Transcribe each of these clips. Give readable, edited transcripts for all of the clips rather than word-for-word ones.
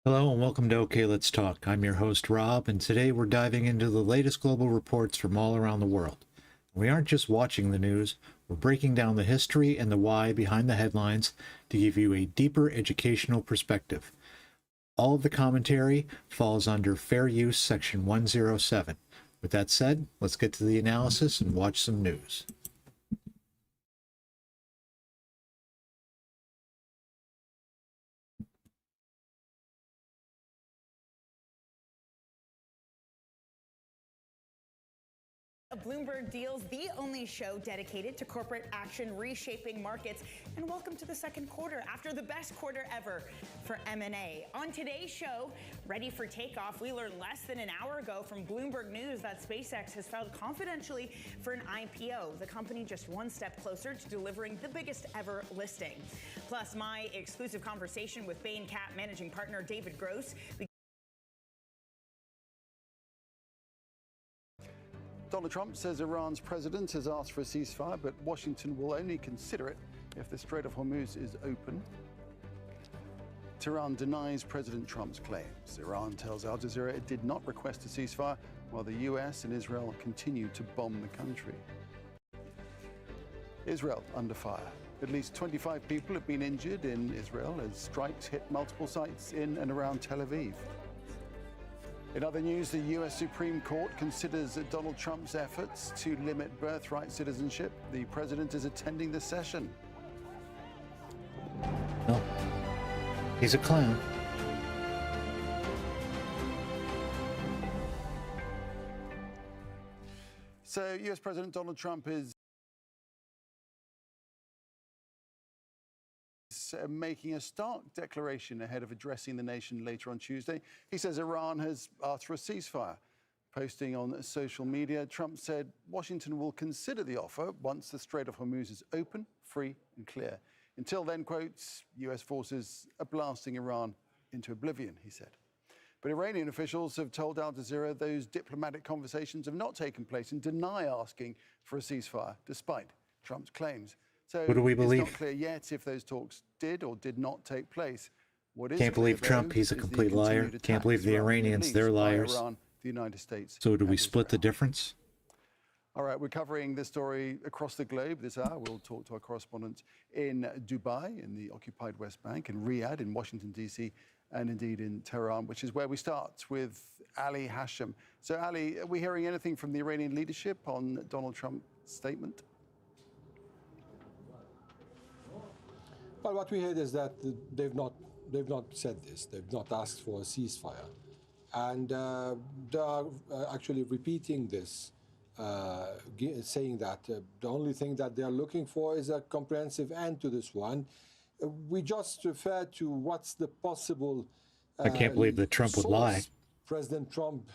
Hello and welcome to OK Let's Talk. I'm your host Rob, and today we're diving into the latest global reports from all around the world. We aren't just watching the news, we're breaking down the history and the why behind the headlines to give you a deeper educational perspective. All of the commentary falls under Fair Use Section 107. With that said, let's get to the analysis and watch some news. Bloomberg Deals, the only show dedicated to corporate action reshaping markets. And welcome to the second quarter after the best quarter ever for M&A. On today's show, ready for takeoff, we learned less than an hour ago from Bloomberg News that SpaceX has filed confidentially for an IPO. The company just one step closer to delivering the biggest ever listing. Plus, my exclusive conversation with Bain Cap managing partner David Gross. Donald Trump says Iran's president has asked for a ceasefire, but Washington will only consider it if the Strait of Hormuz is open. Tehran denies President Trump's claims. Iran tells Al Jazeera it did not request a ceasefire, while the US and Israel continue to bomb the country. Israel under fire. At least 25 people have been injured in Israel as strikes hit multiple sites in and around Tel Aviv. In other news, the US Supreme Court considers Donald Trump's efforts to limit birthright citizenship. The president is attending the session. No, he's a clown. So, US President Donald Trump is making a stark declaration ahead of addressing the nation later on Tuesday. He says Iran has asked for a ceasefire. Posting on social media, Trump said Washington will consider the offer once the Strait of Hormuz is open, free and clear. Until then, quotes, US forces are blasting Iran into oblivion, he said. But Iranian officials have told Al Jazeera those diplomatic conversations have not taken place and deny asking for a ceasefire, despite Trump's claims. So Who do we believe? It's not clear yet if those talks did or did not take place. What is Can't believe clear, Trump, though, he's a is the complete liar. continued Can't believe attacks the throughout Iranians, Middle they're East by liars. Iran, the United States. So do we and split the Israel. difference? All right, we're covering this story across the globe this hour. We'll talk to our correspondents in Dubai, in the occupied West Bank, in Riyadh, in Washington, D.C., and indeed in Tehran, which is where we start with Ali Hashem. So, Ali, are we hearing anything from the Iranian leadership on Donald Trump's statement? Well, what we heard is that they've not said this. They've not asked for a ceasefire, and they are actually repeating this, saying that the only thing that they are looking for is a comprehensive end to this one. We just refer to what's the possible. I can't believe that Trump would lie. President Trump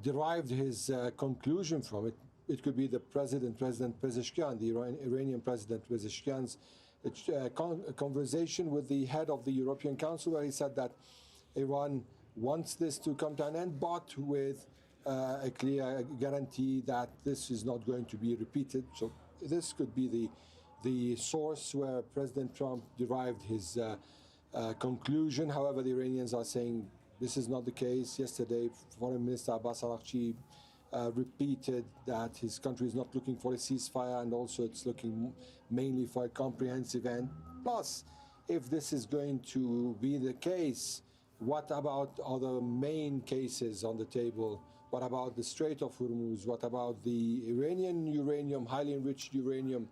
derived his conclusion from it. It could be the President Pezeshkian, the Iranian President Pezeshkian's conversation with the head of the European Council, where he said that Iran wants this to come to an end, but with a clear guarantee that this is not going to be repeated. So this could be the source where President Trump derived his conclusion. However, the Iranians are saying this is not the case. Yesterday, Foreign Minister Abbas Araghchi repeated that his country is not looking for a ceasefire, and also it's looking mainly for a comprehensive end. Plus, if this is going to be the case, what about other main cases on the table? What about the Strait of Hormuz? What about the Iranian uranium, highly enriched uranium?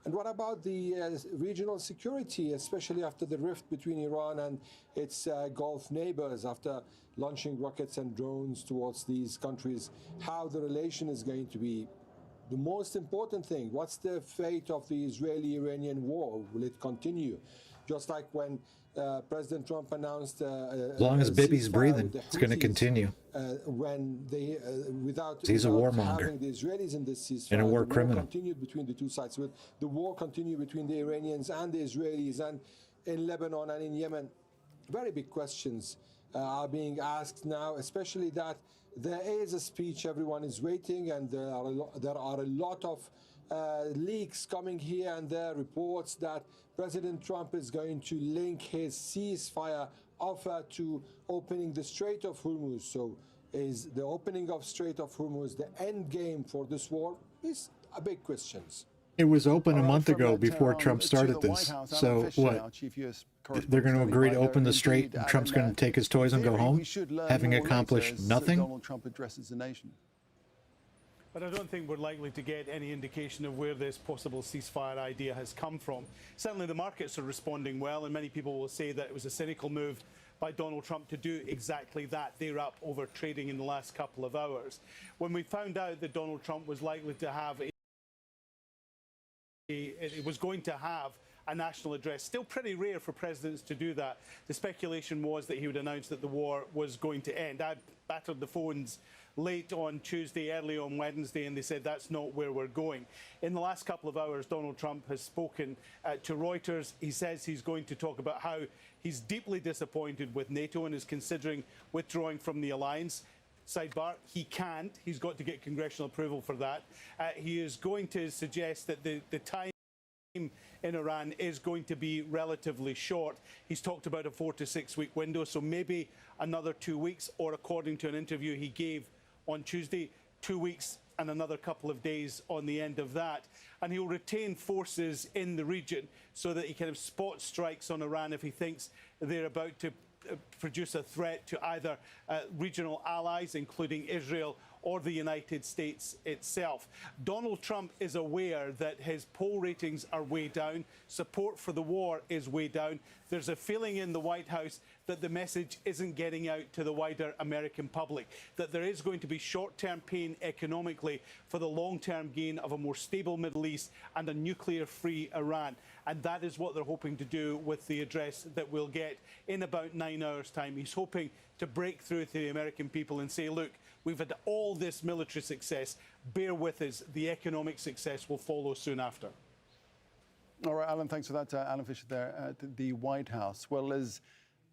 And what about the regional security, especially after the rift between Iran and its Gulf neighbors, after launching rockets and drones towards these countries? How the relation is going to be? The most important thing, what's the fate of the Israeli-Iranian war? Will it continue? Just like when President Trump announced As long as Bibi's breathing, it's going to continue. When they, He's a warmonger having the Israelis in this ceasefire, and a war the criminal. War continued between the two sides. With the war continued between the Iranians and the Israelis, and in Lebanon and in Yemen. Very big questions are being asked now, especially that there is a speech everyone is waiting, and there are a lot of leaks coming here and there, reports that President Trump is going to link his ceasefire offer to opening the Strait of Hormuz. So is the opening of Strait of Hormuz the end game for this war? Is a big question. It was open a All right, month from, ago before Tehran Trump to started the White this. House, So Alan Fisher, what? our chief US They're going to correspondent, agree to standing by open there. the strait, Indeed, and Trump's Alan, going to take his toys and go theory, home, we should learn having more accomplished later as nothing? Donald Trump addresses the nation. But I don't think we're likely to get any indication of where this possible ceasefire idea has come from. Certainly the markets are responding well, and many people will say that it was a cynical move by Donald Trump to do exactly that. They're up over trading in the last couple of hours. When we found out that Donald Trump was likely to have it was going to have a national address. Still pretty rare for presidents to do that. The speculation was that he would announce that the war was going to end. I battered the phones late on Tuesday, early on Wednesday, and they said that's not where we're going. In the last couple of hours, Donald Trump has spoken to Reuters. He says he's going to talk about how he's deeply disappointed with NATO and is considering withdrawing from the alliance. Sidebar, he can't. He's got to get congressional approval for that. He is going to suggest that the time in Iran is going to be relatively short. He's talked about a 4 to 6 week window, so maybe another 2 weeks, or according to an interview he gave on Tuesday, 2 weeks and another couple of days on the end of that. And he'll retain forces in the region so that he kind of spot strikes on Iran if he thinks they're about to produce a threat to either regional allies, including Israel, or the United States itself. Donald Trump is aware that his poll ratings are way down. Support for the war is way down. There's a feeling in the White House that the message isn't getting out to the wider American public, that there is going to be short-term pain economically for the long-term gain of a more stable Middle East and a nuclear-free Iran. And that is what they're hoping to do with the address that we'll get in about 9 hours' time. He's hoping to break through to the American people and say, look, we've had all this military success. Bear with us. The economic success will follow soon after. All right, Alan, thanks for that. Alan Fisher there at the White House. Well, as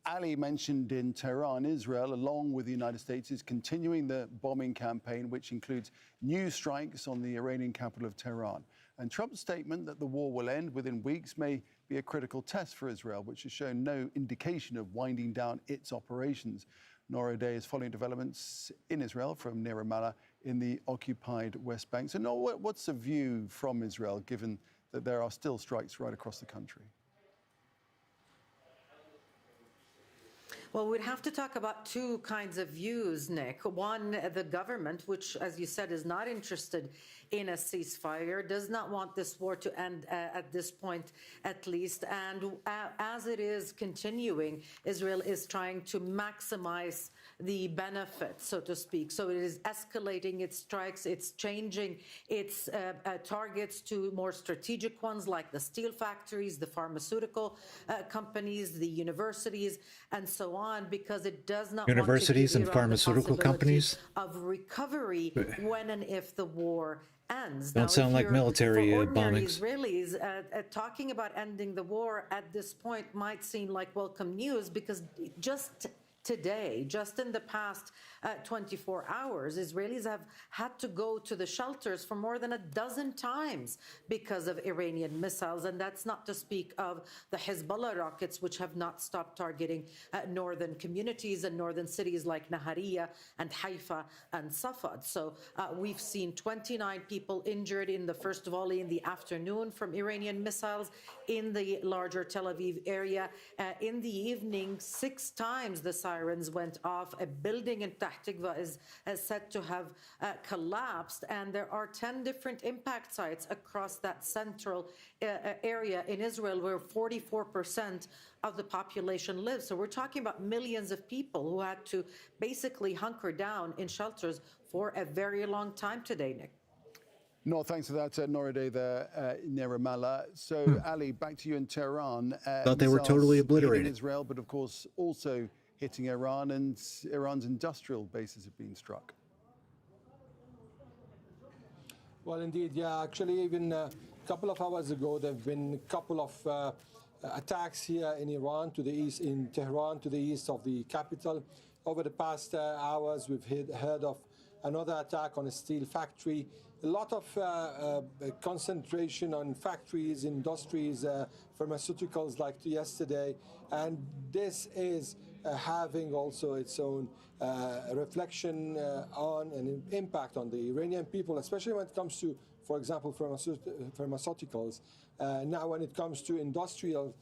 Ali mentioned, in Tehran, Israel, along with the United States, is continuing the bombing campaign, which includes new strikes on the Iranian capital of Tehran. And Trump's statement that the war will end within weeks may be a critical test for Israel, which has shown no indication of winding down its operations. Nora O'Day is following developments in Israel from near Ramallah in the occupied West Bank. So, Nora, what's the view from Israel, given that there are still strikes right across the country? Well, we'd have to talk about two kinds of views, Nick. One, the government, which, as you said, is not interested in a ceasefire, does not want this war to end at this point, at least. And as it is continuing, Israel is trying to maximize the benefits, so to speak. So it is escalating its strikes, it's changing its targets to more strategic ones like the steel factories, the pharmaceutical companies, the universities, and so on, because it does not Universities want and to give Iran pharmaceutical the companies of recovery when and if the war ends. Don't sound like military for ordinary bombings. Israelis, talking about ending the war at this point might seem like welcome news, because just today, just in the past 24 hours, Israelis have had to go to the shelters for more than a dozen times because of Iranian missiles. And that's not to speak of the Hezbollah rockets, which have not stopped targeting northern communities and northern cities like Nahariya and Haifa and Safad. So we've seen 29 people injured in the first volley in the afternoon from Iranian missiles in the larger Tel Aviv area. In the evening, 6 times the sirens went off. A building in Tahtikva is said to have collapsed, and there are 10 different impact sites across that central area in Israel where 44% of the population lives. So we're talking about millions of people who had to basically hunker down in shelters for a very long time today, Nick. No, thanks for that, Nora Day there near Ramallah. So, Ali, back to you in Tehran. Thought they were totally obliterated. Hitting Israel, but of course also hitting Iran, and Iran's industrial bases have been struck. Well, indeed, yeah. Actually, even a couple of hours ago, there have been a couple of attacks here in Iran to the east, in Tehran to the east of the capital. Over the past hours, we've heard of another attack on a steel factory. A lot of concentration on factories, industries, pharmaceuticals like yesterday. And this is having also its own reflection on and impact on the Iranian people, especially when it comes to, for example, pharmaceuticals. Now, when it comes to industrial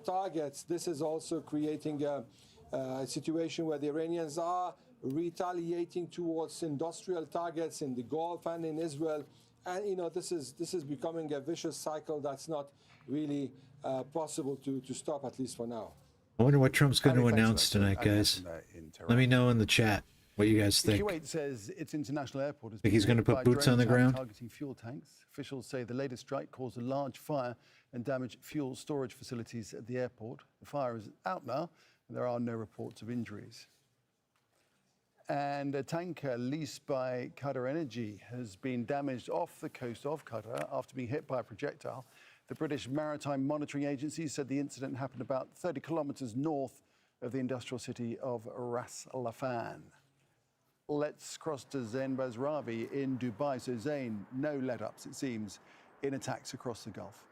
targets, this is also creating a situation where the Iranians are retaliating towards industrial targets in the Gulf and in Israel. And, you know, this is becoming a vicious cycle that's not really possible to stop, at least for now. I wonder what Trump's going to Thanks for announce that, tonight, Andy guys. from there in Tehran. Let me know in the chat what you guys think. Kuwait says its international airport has Think he's been gonna hit put by a boots drone on the attack ground? targeting fuel tanks. Officials say the latest strike caused a large fire and damaged fuel storage facilities at the airport. The fire is out now, and there are no reports of injuries. And a tanker leased by Qatar Energy has been damaged off the coast of Qatar after being hit by a projectile. The British Maritime Monitoring Agency said the incident happened about 30 kilometres north of the industrial city of Ras Laffan. Let's cross to Zain Basravi in Dubai. So Zain, no let-ups, it seems, in attacks across the Gulf.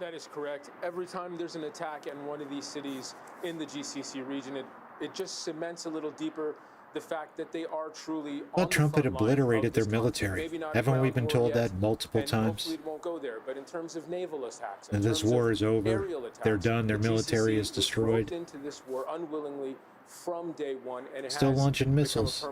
That is correct. Every time there's an attack in one of these cities in the GCC region, it just cements a little deeper the fact that they are truly on the Trump had front line obliterated of their this conflict. military. Maybe not a Haven't we ground been war told yet, that multiple and times? hopefully it won't go there. But in terms of naval attacks, in And this terms war of is over. aerial attacks, They're done. Their the military GCC is was destroyed. roped into this war unwillingly from day one, and it Still has launching become missiles.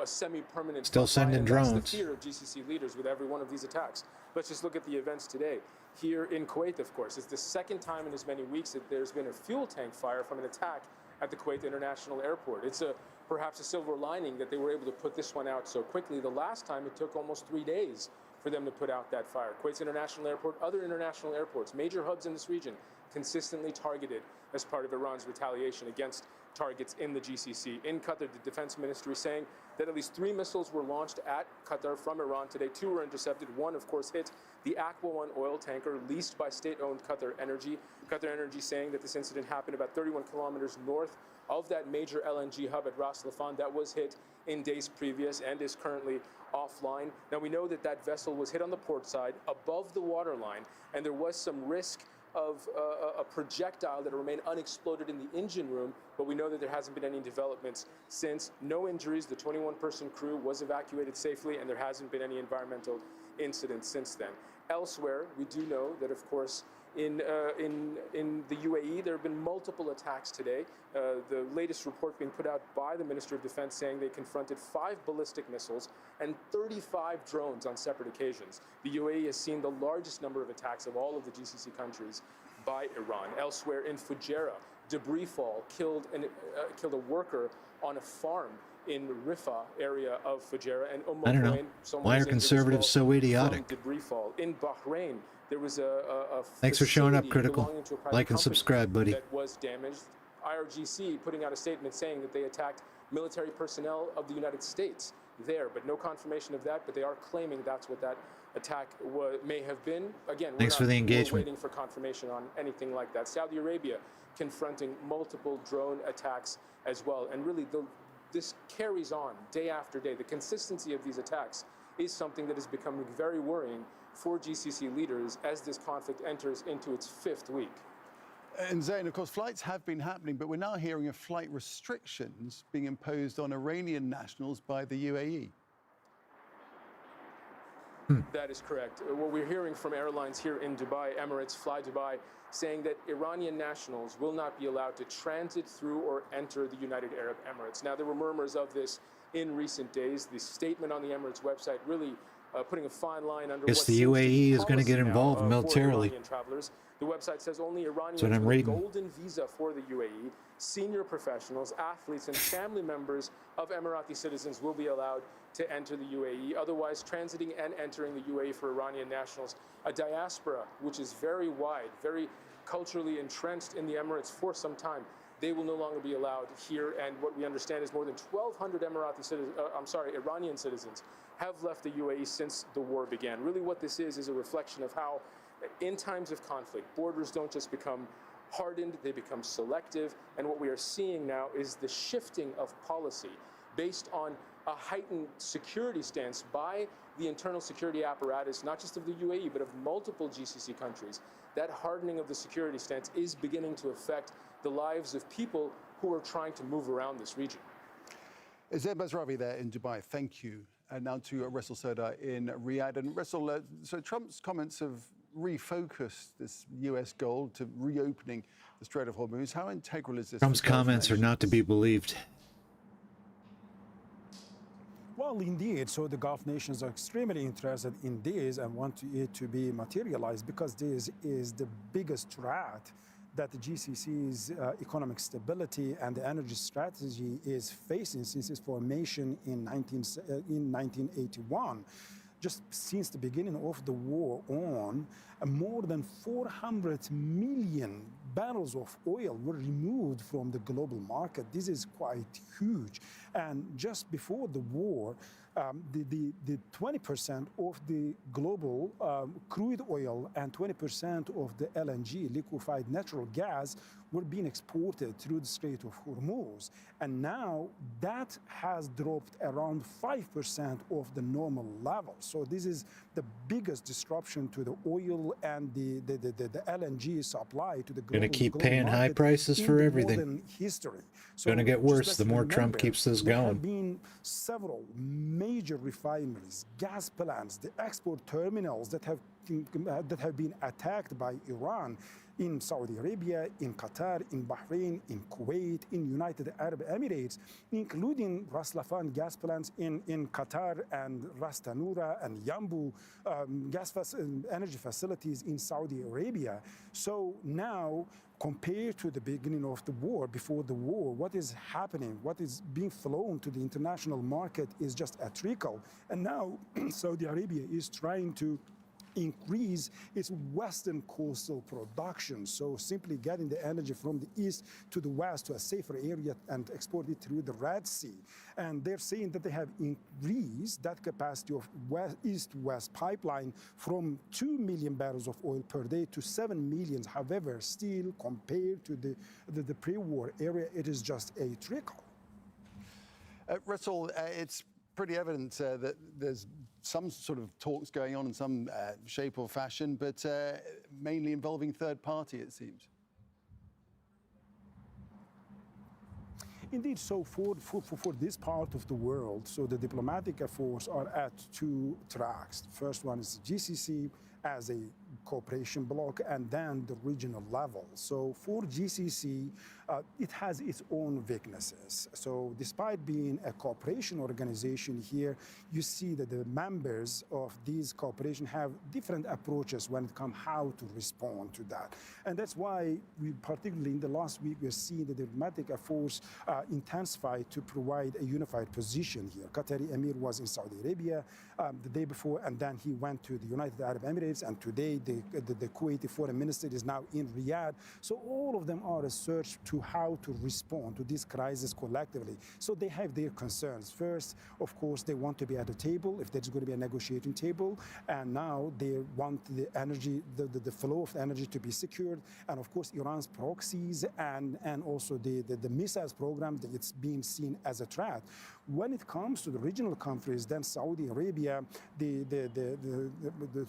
a semi-permanent Still front line, sending and drones. That's the fear of GCC leaders with every one of these attacks. Let's just look at the events today. Here in Kuwait, of course, it's the second time in as many weeks that there's been a fuel tank fire from an attack at the Kuwait International Airport. It's perhaps a silver lining that they were able to put this one out so quickly. The last time it took almost 3 days for them to put out that fire. Kuwait's International Airport, other international airports, major hubs in this region, consistently targeted as part of Iran's retaliation against targets in the GCC. In Qatar, the defense ministry saying that at least 3 missiles were launched at Qatar from Iran today. 2 were intercepted. One, of course, hit the Aqua One oil tanker leased by state-owned Qatar Energy. Qatar Energy saying that this incident happened about 31 kilometers north of that major LNG hub at Ras Laffan that was hit in days previous and is currently offline. Now, we know that that vessel was hit on the port side above the waterline, and there was some risk of a projectile that remained unexploded in the engine room, but we know that there hasn't been any developments since. No injuries. The 21-person crew was evacuated safely, and there hasn't been any environmental incidents since then. Elsewhere, we do know that, of course, in the UAE, there have been multiple attacks today. The latest report being put out by the Minister of Defense saying they confronted 5 ballistic missiles and 35 drones on separate occasions. The UAE has seen the largest number of attacks of all of the GCC countries by Iran. Elsewhere in Fujairah, debris fall killed a worker on a farm in Rifah area of Fujairah. And I don't know. Why are conservatives so idiotic? Debris fall. In Bahrain, there was a Thanks for showing up, facility Critical. belonging to a private Like and company subscribe, buddy. that was damaged. IRGC putting out a statement saying that they attacked military personnel of the United States there, but no confirmation of that, but they are claiming that's what that attack may have been. Again, Thanks for the engagement. We're waiting for confirmation on anything like that. Saudi Arabia confronting multiple drone attacks as well. And really, this carries on day after day. The consistency of these attacks is something that is becoming very worrying for GCC leaders as this conflict enters into its 5th week. And Zain, of course, flights have been happening, but we're now hearing of flight restrictions being imposed on Iranian nationals by the UAE. That is correct. What we're hearing from airlines here in Dubai, Emirates, Fly Dubai, saying that Iranian nationals will not be allowed to transit through or enter the United Arab Emirates. Now, there were murmurs of this in recent days. The statement on the Emirates website really putting a fine line under Guess what the seems to be UAE is going to get policy now, involved for militarily. Iranian travelers. The website says only Iranians what I'm with a reading. golden visa for the UAE, senior professionals, athletes, and family members of Emirati citizens will be allowed to enter the UAE. Otherwise, transiting and entering the UAE for Iranian nationals, a diaspora which is very wide, very culturally entrenched in the Emirates for some time, they will no longer be allowed here. And what we understand is more than 1,200 Iranian citizens have left the UAE since the war began. Really what this is a reflection of how in times of conflict, borders don't just become hardened, they become selective. And what we are seeing now is the shifting of policy based on a heightened security stance by the internal security apparatus, not just of the UAE, but of multiple GCC countries. That hardening of the security stance is beginning to affect the lives of people who are trying to move around this region. Zaid Basravi there in Dubai. Thank you. And now to Russell Serdar in Riyadh. And Russell, so Trump's comments have refocused this US goal to reopening the Strait of Hormuz. How integral is this? Trump's comments are not to be believed. Well, indeed. So the Gulf nations are extremely interested in this and want it to be materialized because this is the biggest threat that the GCC's economic stability and the energy strategy is facing since its formation in 1981. Just since the beginning of the war on, more than 400 million barrels of oil were removed from the global market. This is quite huge. And just before the war, the 20% of the global crude oil and 20% of the LNG, liquefied natural gas, were being exported through the Strait of Hormuz. And now that has dropped around 5% of the normal level. So this is the biggest disruption to the oil and the LNG supply to the global Gonna keep global paying high market prices in for the everything. modern history. So Gonna get just worse let's the more Trump remember, keeps this there going. have been several major refineries, gas plants, the export terminals that have been attacked by Iran in Saudi Arabia, in Qatar, in Bahrain, in Kuwait, in United Arab Emirates, including Ras Laffan gas plants in Qatar and Ras Tanura and Yanbu energy facilities in Saudi Arabia. So now, compared to the beginning of the war, before the war, what is happening, what is being flown to the international market is just a trickle. And now Saudi Arabia is trying to increase its western coastal production. So simply getting the energy from the east to the west to a safer area and export it through the Red Sea. And they're saying that they have increased that capacity of east-west pipeline from 2 million barrels of oil per day to 7 million. However, still compared to the pre-war area, it is just a trickle. Russell, it's pretty evident that there's some sort of talks going on in some shape or fashion, but mainly involving third party, it seems. Indeed, so for this part of the world, so the diplomatic efforts are at two tracks. The first one is the GCC as a cooperation bloc, and then the regional level. So for GCC, it has its own weaknesses. So despite being a cooperation organization here, you see that the members of these cooperation have different approaches when it comes how to respond to that. And that's why we, particularly in the last week, we're seeing the diplomatic efforts intensify to provide a unified position here. Qatari Emir was in Saudi Arabia the day before, and then he went to the United Arab Emirates, and today the Kuwaiti foreign minister is now in Riyadh. So all of them are a search to how to respond to this crisis collectively. So they have their concerns. First, of course, they want to be at the table if there's going to be a negotiating table, and now they want the energy, the flow of energy to be secured, and of course Iran's proxies and also the missiles program, that it's being seen as a threat. When it comes to the regional countries, then Saudi Arabia, the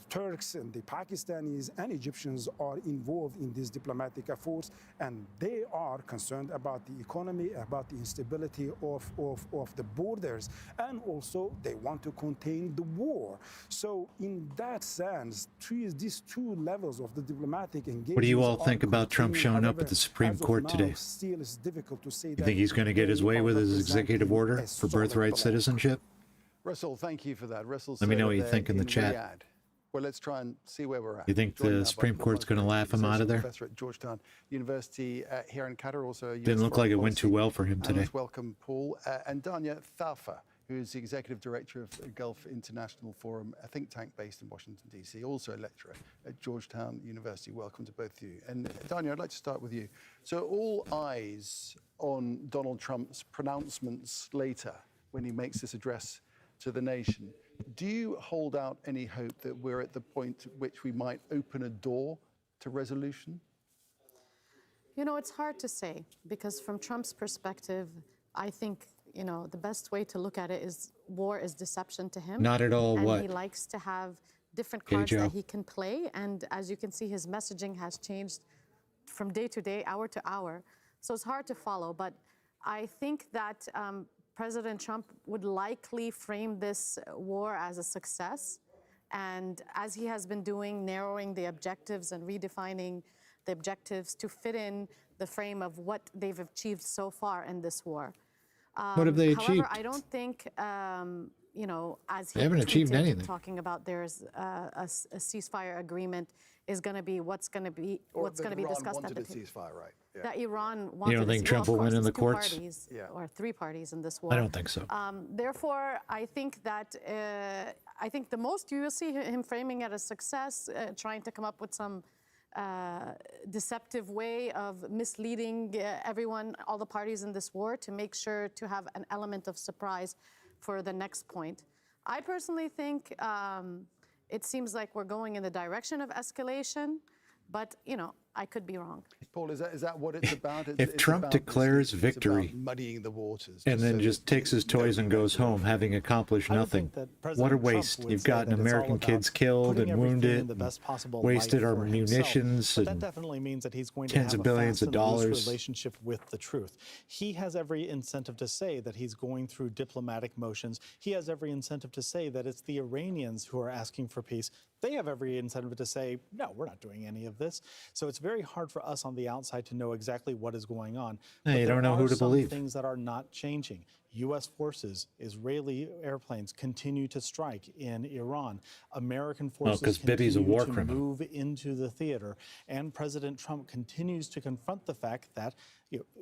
Turks and the Pakistanis and Egyptians are involved in these diplomatic efforts, and they are concerned about the economy, about the instability of the borders, and also they want to contain the war. So in that sense, these two levels of the diplomatic engagement. What do you all think about Trump showing up at the Supreme Court today? Still, it's difficult to say You think he's going to get his way with his executive order for birthright citizenship? Russell, thank you for that. Russell, let me know what you think in the chat. Riyadh. Well, let's try and see where we're at. You think the Supreme Court's going to laugh him out of there? Professor at Georgetown University here in Qatar, also didn't look like it went too well for him today. Let's welcome Paul and Danya Thalfa, who is the executive director of the Gulf International Forum, a think tank based in Washington, D.C., also a lecturer at Georgetown University. Welcome to both of you. And Danya, I'd like to start with you. So all eyes on Donald Trump's pronouncements later when he makes this address to the nation. Do you hold out any hope that we're at the point at which we might open a door to resolution? You know, it's hard to say, because from Trump's perspective, I think you know, the best way to look at it is war is deception to him. Not at all and what? He likes to have different Okay, cards Joe. that he can play. And as you can see, his messaging has changed from day to day, hour to hour. So it's hard to follow. But I think that President Trump would likely frame this war as a success. And as he has been doing, narrowing the objectives and redefining the objectives to fit in the frame of what they've achieved so far in this war. What have they However, achieved? I don't think, you know, as he They haven't achieved tweeted, anything. talking about there's a ceasefire agreement is going to be what's going to be discussed at the table. ceasefire, right? Yeah. That Iran wanted. You don't think Trump will win in the courts? Parties, Yeah. or three parties in this war. I don't think so. Therefore, I think that the most you will see him framing it as success, trying to come up with some deceptive way of misleading everyone, all the parties in this war, to make sure to have an element of surprise for the next point. I personally think it seems like we're going in the direction of escalation, but, you know, I could be wrong. Paul, is that what it's about? If Trump declares victory muddying the waters, and then just takes his toys and goes home, having accomplished nothing, what a waste. You've gotten American kids killed and wounded, wasted our munitions, but that and definitely means that he's going to tens have of billions a of fast and loose dollars. relationship with the truth. He has every incentive to say that he's going through diplomatic motions. He has every incentive to say that it's the Iranians who are asking for peace. They have every incentive to say, no, we're not doing any of this. So it's very hard for us on the outside to know exactly what is going on. Hey, you But don't know who to there are believe. some things that are not changing. U.S. forces, Israeli airplanes continue to strike in Iran. American forces 'cause Bibi's a continue war to criminal. move into the theater. And President Trump continues to confront the fact that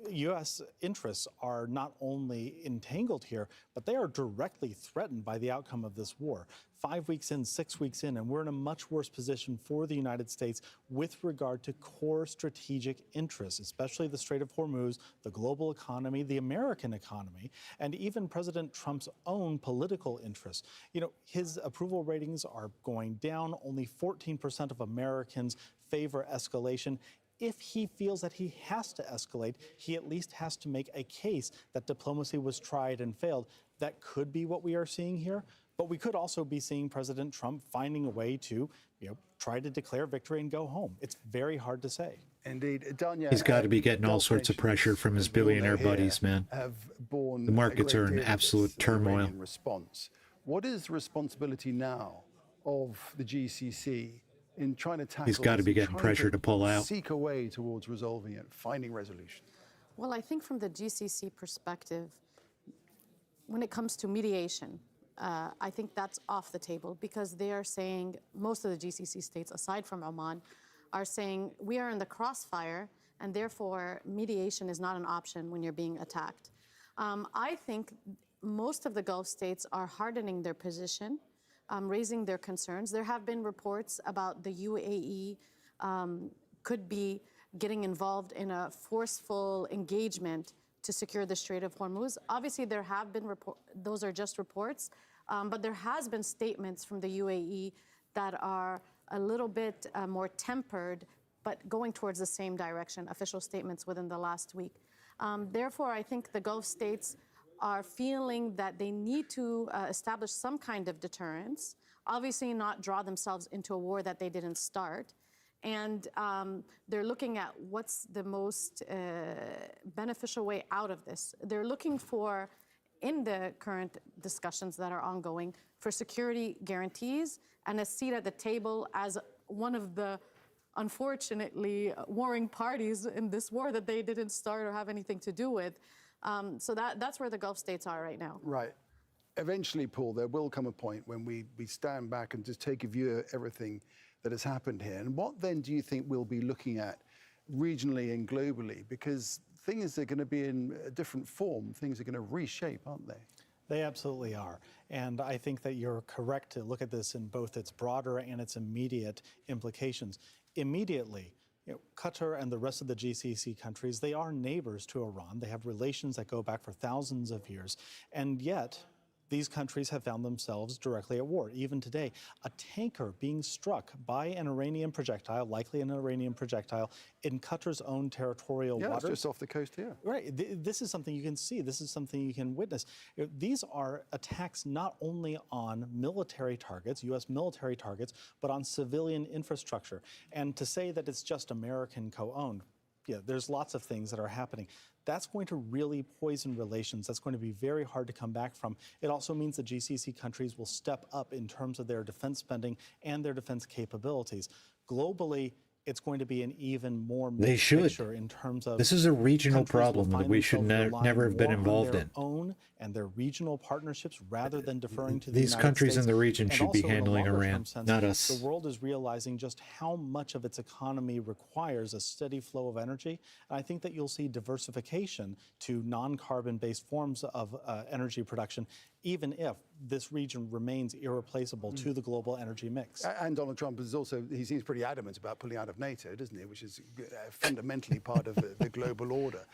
U.S. interests are not only entangled here, but they are directly threatened by the outcome of this war. 5 weeks in, 6 weeks in, and we're in a much worse position for the United States with regard to core strategic interests, especially the Strait of Hormuz, the global economy, the American economy, and even President Trump's own political interests. You know, his approval ratings are going down. Only 14% of Americans favor escalation. If he feels that he has to escalate, he at least has to make a case that diplomacy was tried and failed. That could be what we are seeing here. But we could also be seeing President Trump finding a way to, try to declare victory and go home. It's very hard to say. Indeed, Danya, He's got to be getting all Gulf sorts of nations, pressure from his as we all know billionaire here, buddies, man. Have borne The markets a great are in deal of absolute this turmoil. Iranian response. What is the responsibility now of the GCC in trying to tackle He's got to this, be getting trying pressure to pull out. seek a way towards resolving it, finding resolution? Well, I think from the GCC perspective, when it comes to mediation, I think that's off the table, because they are saying, most of the GCC states, aside from Oman, are saying we are in the crossfire, and therefore mediation is not an option when you're being attacked. I think most of the Gulf states are hardening their position, raising their concerns. There have been reports about the UAE could be getting involved in a forceful engagement to secure the Strait of Hormuz. Obviously, there have been those are just reports, but there has been statements from the UAE that are a little bit more tempered, but going towards the same direction, official statements within the last week. Therefore, I think the Gulf states are feeling that they need to establish some kind of deterrence, obviously not draw themselves into a war that they didn't start. And they're looking at what's the most beneficial way out of this. They're looking for, in the current discussions that are ongoing, for security guarantees and a seat at the table as one of the, unfortunately, warring parties in this war that they didn't start or have anything to do with. So that's where the Gulf states are right now. Right. Eventually, Paul, there will come a point when we stand back and just take a view of everything that has happened here. And what then do you think we'll be looking at regionally and globally? Because things are going to be in a different form. Things are going to reshape, aren't they? They absolutely are. And I think that you're correct to look at this in both its broader and its immediate implications. Immediately, Qatar and the rest of the GCC countries, they are neighbors to Iran. They have relations that go back for thousands of years. And yet, these countries have found themselves directly at war. Even today, a tanker being struck by an Iranian projectile, likely an Iranian projectile, in Qatar's own territorial waters. Yeah, it's just off the coast here. Right. This is something you can see. This is something you can witness. These are attacks not only on military targets, U.S. military targets, but on civilian infrastructure. And to say that it's just American co-owned, yeah, there's lots of things that are happening. That's going to really poison relations. That's going to be very hard to come back from. It also means the GCC countries will step up in terms of their defense spending and their defense capabilities. Globally, it's going to be an even more mixed picture in terms of this is a regional problem that we should never have been involved in. Own and their regional partnerships rather than deferring to these countries in the region should be handling Iran, not us. The world is realizing just how much of its economy requires a steady flow of energy. And I think that you'll see diversification to non-carbon based forms of energy production, even if this region remains irreplaceable to the global energy mix. And Donald Trump is also, he seems pretty adamant about pulling out of NATO, doesn't he? Which is fundamentally part of the global order.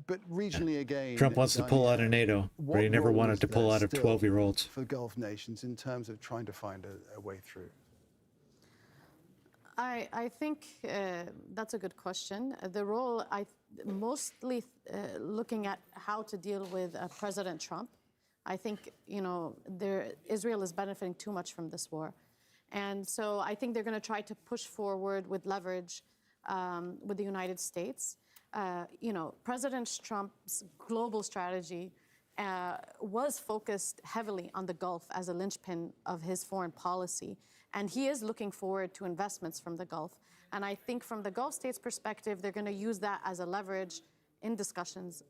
But regionally again... Trump wants to pull out of NATO, but he never wanted to pull out of 12-year-olds. For Gulf nations in terms of trying to find a way through? I think that's a good question. The role, mostly looking at how to deal with President Trump. I think, Israel is benefiting too much from this war. And so I think they're going to try to push forward with leverage with the United States. President Trump's global strategy was focused heavily on the Gulf as a linchpin of his foreign policy. And he is looking forward to investments from the Gulf. And I think from the Gulf states' perspective, they're going to use that as a leverage in discussions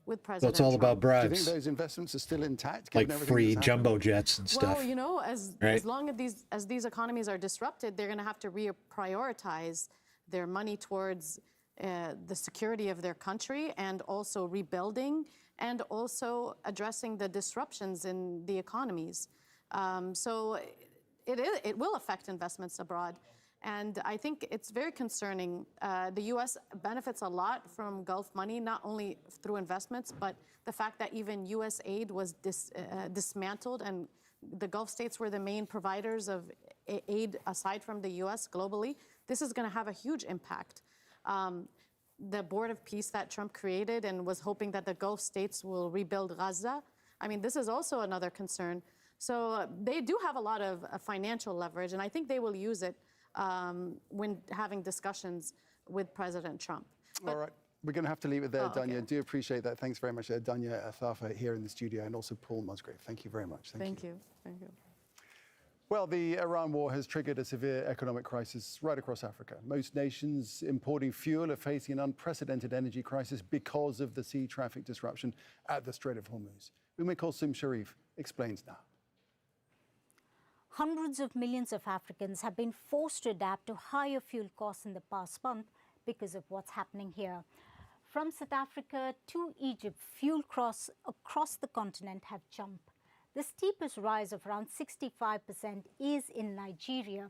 with President Trump. So it's all about bribes. Do you think those investments are still intact? Like free jumbo jets and stuff. Well, as long as these economies are disrupted, they're going to have to reprioritize their money towards the security of their country and also rebuilding and also addressing the disruptions in the economies. So it will affect investments abroad. And I think it's very concerning. The U.S. benefits a lot from Gulf money, not only through investments, but the fact that even U.S. aid was dismantled and the Gulf states were the main providers of aid aside from the U.S. globally. This is going to have a huge impact. The Board of Peace that Trump created and was hoping that the Gulf states will rebuild Gaza. I mean, this is also another concern. So they do have a lot of financial leverage, and I think they will use it when having discussions with President Trump. All right. We're going to have to leave it there, Danya. Okay. Do appreciate that. Thanks very much, Danya Athafa here in the studio, and also Paul Musgrave. Thank you very much. Thank you. Thank you. Well, the Iran war has triggered a severe economic crisis right across Africa. Most nations importing fuel are facing an unprecedented energy crisis because of the sea traffic disruption at the Strait of Hormuz. Kulsum Sharif explains now. Hundreds of millions of Africans have been forced to adapt to higher fuel costs in the past month because of what's happening here. From South Africa to Egypt, fuel costs across the continent have jumped. The steepest rise of around 65% is in Nigeria,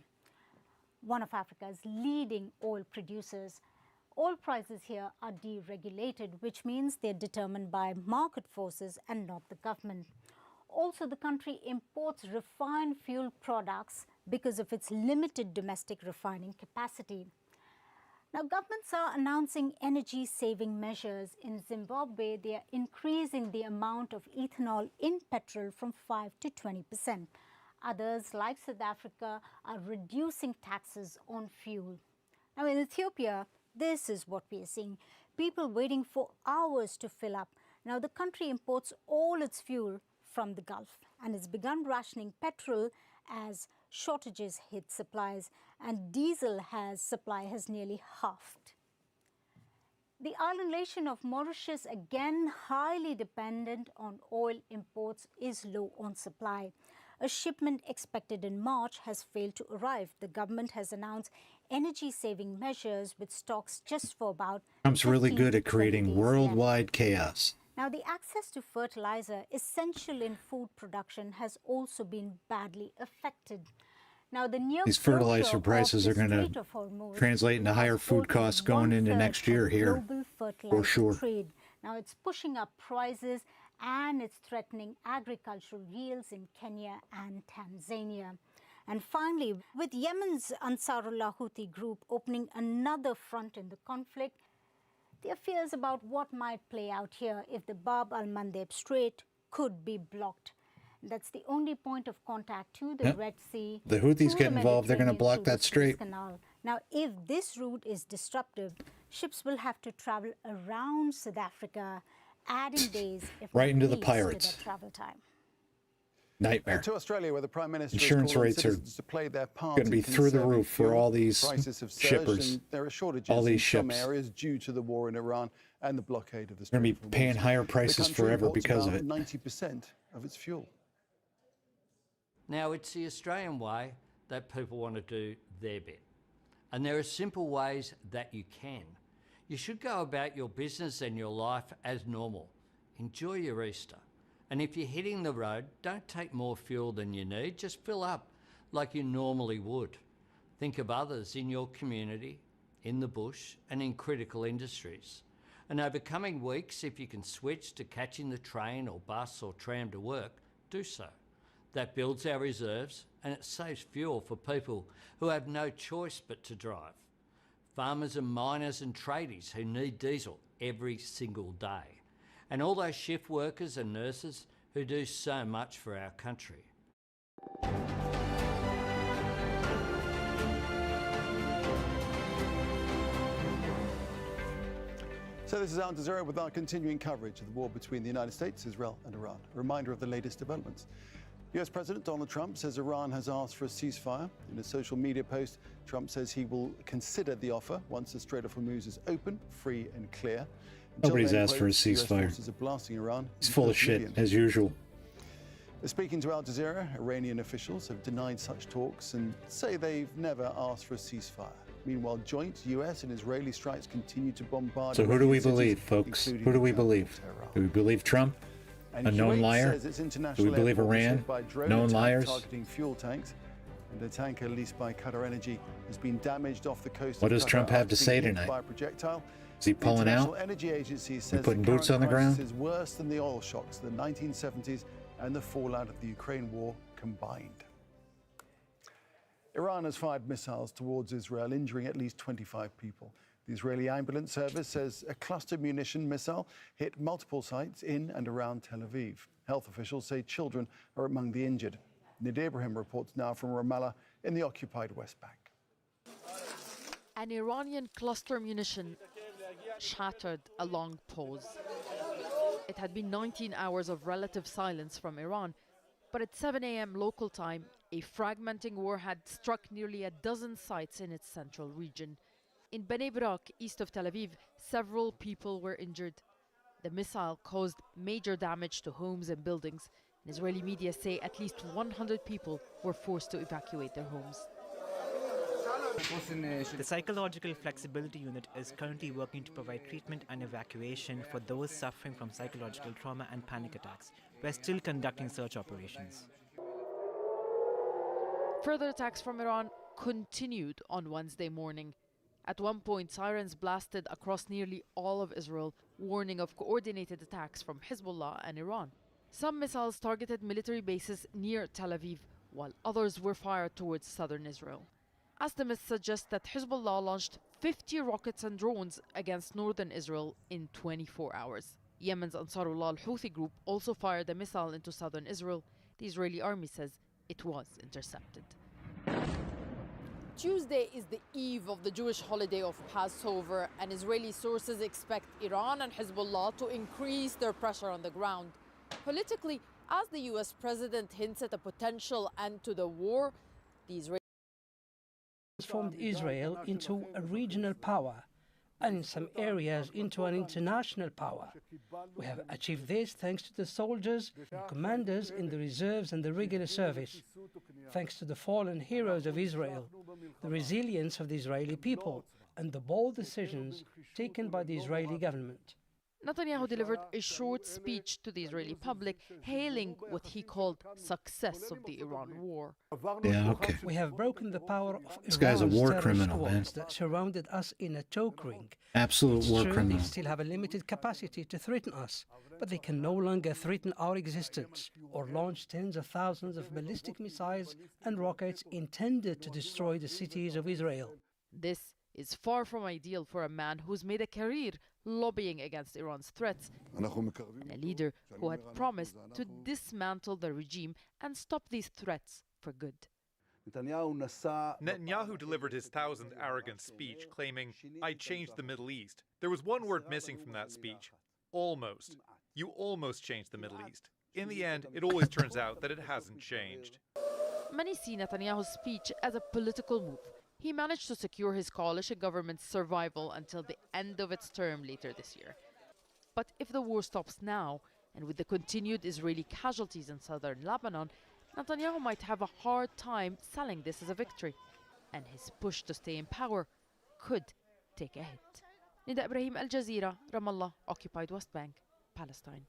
one of Africa's leading oil producers. Oil prices here are deregulated, which means they're determined by market forces and not the government. Also, the country imports refined fuel products because of its limited domestic refining capacity. Now, governments are announcing energy-saving measures. In Zimbabwe, they are increasing the amount of ethanol in petrol from 5% to 20%. Others, like South Africa, are reducing taxes on fuel. Now, in Ethiopia, this is what we are seeing. People waiting for hours to fill up. Now, the country imports all its fuel from the Gulf and has begun rationing petrol as shortages hit supplies, and diesel supply has nearly halved. The island nation of Mauritius, again highly dependent on oil imports, is low on supply. A shipment expected in March has failed to arrive. The government has announced energy-saving measures with stocks just for about Trump's really good at creating worldwide chaos. Now, the access to fertilizer, essential in food production, has also been badly affected. Now, these fertilizer prices are going to translate into higher food costs going into next year here, for sure. Trade. Now, it's pushing up prices and it's threatening agricultural yields in Kenya and Tanzania. And finally, with Yemen's Ansarullah Houthi group opening another front in the conflict, there are fears about what might play out here if the Bab al-Mandeb Strait could be blocked. That's the only point of contact to the Red Sea. The Houthis to get the involved, they're going to Mediterranean block through the that Suez strait. Canal. Now, if this route is disruptive, ships will have to travel around South Africa, adding days, if Right not into the weeks, pirates. to their travel time. Nightmare. And to Australia, where the Prime Minister Insurance is calling rates are citizens to play their part going to be in through the conserving roof for fuel. all these Prices have surged, shippers. and there are shortages All these in some ships. areas due to the war in Iran and the blockade of the They're Strait. going to be paying higher prices forever because of it. 90% of its fuel. Now, it's the Australian way that people want to do their bit. And there are simple ways that you can. You should go about your business and your life as normal. Enjoy your Easter. And if you're hitting the road, don't take more fuel than you need. Just fill up like you normally would. Think of others in your community, in the bush, and in critical industries. And over coming weeks, if you can switch to catching the train or bus or tram to work, do so. That builds our reserves and it saves fuel for people who have no choice but to drive. Farmers and miners and tradies who need diesel every single day. And all those shift workers and nurses who do so much for our country. So this is Al Jazeera with our continuing coverage of the war between the United States, Israel and Iran. A reminder of the latest developments. US President Donald Trump says Iran has asked for a ceasefire. In a social media post, Trump says he will consider the offer once the Strait of Hormuz is open, free and clear. Nobody's asked for a US ceasefire. forces are blasting Iran. He's full of shit, as usual. Speaking to Al Jazeera, Iranian officials have denied such talks and say they've never asked for a ceasefire. Meanwhile, joint US and Israeli strikes continue to bombard. So who do we Iranian believe, cities, folks? including Who do we the capital, believe? Tehran. Do we believe Trump? And A known Kuwait liar? says its Do international we believe airport was Iran? hit by drone Known attack liars? targeting fuel tanks. And a tanker leased by Qatar Energy has been damaged off the coast. What of does Qatar Trump have after to being say hit tonight? by a projectile. Is he The pulling International out? Energy Agency says putting the boots on the current crisis ground? is worse than the oil shocks of the 1970s and the fallout of the Ukraine war combined. Iran has fired missiles towards Israel, injuring at least 25 people. The Israeli ambulance service says a cluster munition missile hit multiple sites in and around Tel Aviv. Health officials say children are among the injured. Nid Ibrahim reports now from Ramallah in the occupied West Bank. An Iranian cluster munition shattered a long pause. It had been 19 hours of relative silence from Iran, but at 7 a.m. local time, a fragmenting war had struck nearly a dozen sites in its central region. In Bnei Brak, east of Tel Aviv, several people were injured. The missile caused major damage to homes and buildings, and Israeli media say at least 100 people were forced to evacuate their homes. The Psychological Flexibility Unit is currently working to provide treatment and evacuation for those suffering from psychological trauma and panic attacks. We're still conducting search operations. Further attacks from Iran continued on Wednesday morning. At one point, sirens blasted across nearly all of Israel, warning of coordinated attacks from Hezbollah and Iran. Some missiles targeted military bases near Tel Aviv, while others were fired towards southern Israel. Estimates suggest that Hezbollah launched 50 rockets and drones against northern Israel in 24 hours. Yemen's Ansarullah al-Houthi group also fired a missile into southern Israel. The Israeli army says it was intercepted. Tuesday is the eve of the Jewish holiday of Passover, and Israeli sources expect Iran and Hezbollah to increase their pressure on the ground. Politically, as the US president hints at a potential end to the war, the Israeli transformed Israel into a regional power and in some areas into an international power. We have achieved this thanks to the soldiers and commanders in the reserves and the regular service, thanks to the fallen heroes of Israel, the resilience of the Israeli people, and the bold decisions taken by the Israeli government. Netanyahu delivered a short speech to the Israeli public, hailing what he called success of the Iran war. Yeah, okay. We have broken the power of This guy's a Iran's war terror criminal, man. squads that surrounded us in a choke ring. Absolute It's war true, criminal. They still have a limited capacity to threaten us, but they can no longer threaten our existence or launch tens of thousands of ballistic missiles and rockets intended to destroy the cities of Israel. This is far from ideal for a man who's made a career lobbying against Iran's threats, and a leader who had promised to dismantle the regime and stop these threats for good. Netanyahu delivered his 1,000-arrogant speech claiming, "I changed the Middle East." There was one word missing from that speech. Almost. You almost changed the Middle East. In the end, it always turns out that it hasn't changed. Many see Netanyahu's speech as a political move. He managed to secure his coalition government's survival until the end of its term later this year. But if the war stops now, and with the continued Israeli casualties in southern Lebanon, Netanyahu might have a hard time selling this as a victory. And his push to stay in power could take a hit. Nida Ibrahim, Al Jazeera, Ramallah, occupied West Bank, Palestine.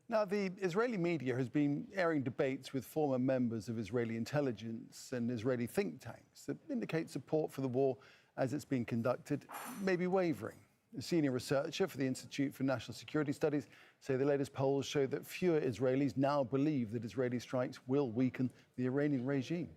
Now, the Israeli media has been airing debates with former members of Israeli intelligence and Israeli think tanks that indicate support for the war as it's being conducted may be wavering. A senior researcher for the Institute for National Security Studies say the latest polls show that fewer Israelis now believe that Israeli strikes will weaken the Iranian regime.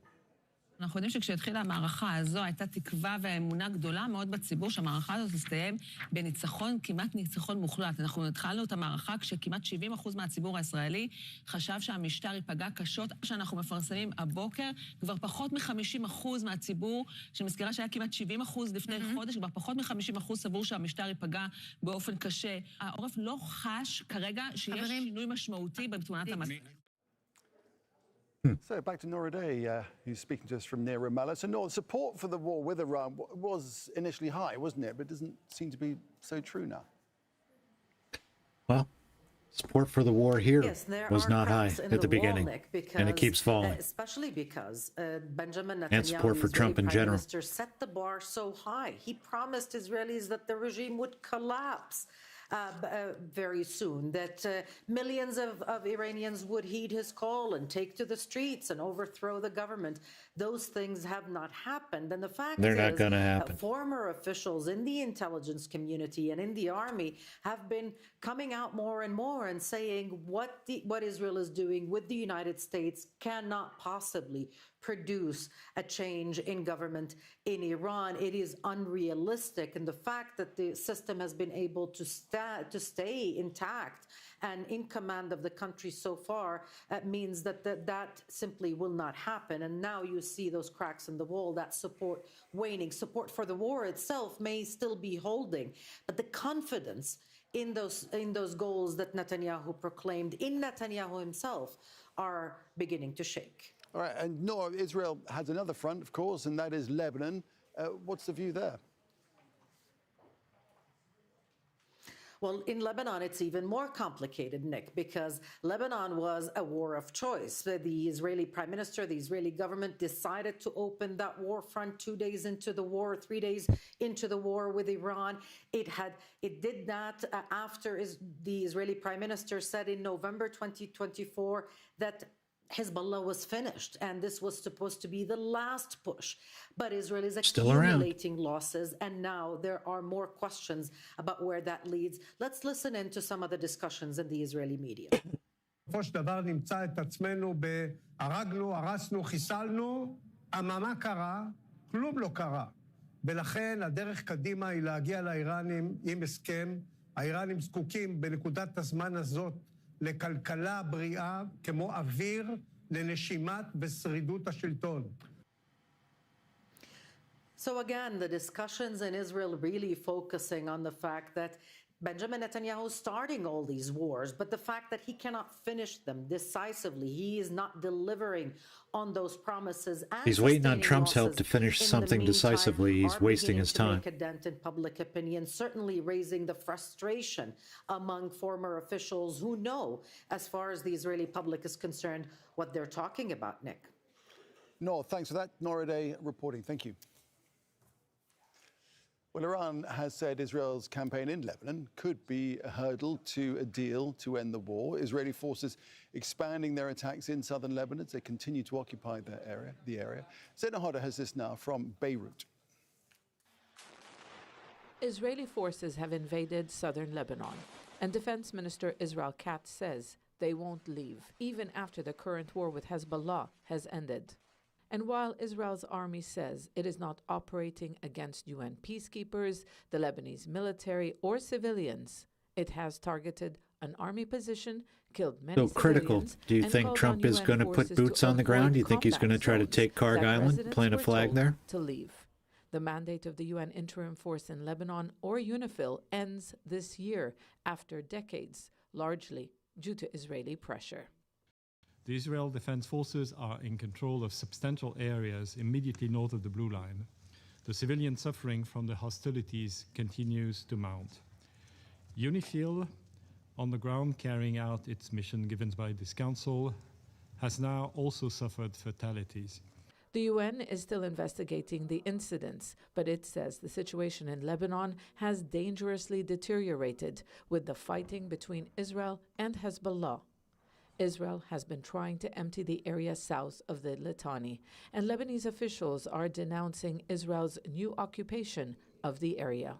אנחנו יודעים שכשהתחילה המערכה הזו הייתה תקווה ואמונה גדולה מאוד בציבור שהמערכה הזאת תסתיים בניצחון, כמעט ניצחון מוחלט. אנחנו התחלנו את המערכה כשכמעט 70% מהציבור הישראלי חשב שהמשטר ייפגע קשות. שאנחנו מפרסמים הבוקר, כבר פחות מ-50% מהציבור, שמזכירה שהיה כמעט 70% לפני חודש, כבר פחות מ-50% סבור שהמשטר ייפגע באופן קשה. העורף לא חש כרגע שיש שינוי משמעותי בתמונת המצב. So back to Nora Day, who's speaking to us from near Ramallah. So Nora, support for the war with Iran was initially high, wasn't it? But it doesn't seem to be so true now. Well, support for the war here was not high at the beginning, and it keeps falling. Especially because Benjamin And support for Netanyahu, Trump in Prime general. Minister, set the bar so high. He promised Israelis that the regime would collapse very soon, that millions of Iranians would heed his call and take to the streets and overthrow the government. Those things have not happened. And the fact They're is not gonna happen. Former officials in the intelligence community and in the army have been coming out more and more and saying what Israel is doing with the United States cannot possibly produce a change in government in Iran. It is unrealistic. And the fact that the system has been able to stay intact and in command of the country so far means that simply will not happen. And now you see those cracks in the wall, that support waning. Support for the war itself may still be holding, but the confidence in those goals that Netanyahu proclaimed, in Netanyahu himself, are beginning to shake. All right, and Nora, Israel has another front, of course, and that is Lebanon. What's the view there? Well, in Lebanon, it's even more complicated, Nick, because Lebanon was a war of choice. The Israeli prime minister, the Israeli government decided to open that war front 2 days into the war, 3 days into the war with Iran. It did that after the Israeli prime minister said in November 2024 that Hezbollah was finished, and this was supposed to be the last push. But Israel is accumulating losses, and now there are more questions about where that leads. Let's listen in to some of the discussions in the Israeli media. בסופו של דבר נמצא את עצמנו הרגנו, הרסנו, חיסלנו, מה קרה? כלום לא קרה. ולכן הדרך קדימה היא להגיע לאיראנים עם הסכם. האיראנים זקוקים בנקודת הזמן הזאת לכלכלה בריאה כמו אוויר לנשימת ושרידות השלטון. So again, the discussions in Israel really focusing on the fact that Benjamin Netanyahu is starting all these wars, but the fact that he cannot finish them decisively, he is not delivering on those promises. And he's waiting on Trump's help to finish something decisively. He's wasting his time. Make a dent in public opinion, certainly raising the frustration among former officials who know, as far as the Israeli public is concerned, what they're talking about, Nick. Nora, thanks for that. Nora Day reporting. Thank you. Well, Iran has said Israel's campaign in Lebanon could be a hurdle to a deal to end the war. Israeli forces expanding their attacks in southern Lebanon as they continue to occupy the area. Zena Hodder has this now from Beirut. Israeli forces have invaded southern Lebanon, and Defense Minister Israel Katz says they won't leave, even after the current war with Hezbollah has ended. And while Israel's army says it is not operating against UN peacekeepers, the Lebanese military, or civilians, it has targeted an army position, killed many So critical. civilians, Do you and think called Trump on is UN going to put forces boots to on the ground? avoid Do you think he's going to combat try to zones take Karg that Island, residents plant a were flag told there? to leave. The mandate of the UN Interim Force in Lebanon, or UNIFIL, ends this year after decades, largely due to Israeli pressure. The Israel Defense Forces are in control of substantial areas immediately north of the Blue Line. The civilian suffering from the hostilities continues to mount. UNIFIL, on the ground carrying out its mission given by this council, has now also suffered fatalities. The UN is still investigating the incidents, but it says the situation in Lebanon has dangerously deteriorated with the fighting between Israel and Hezbollah. Israel has been trying to empty the area south of the Litani, and Lebanese officials are denouncing Israel's new occupation of the area.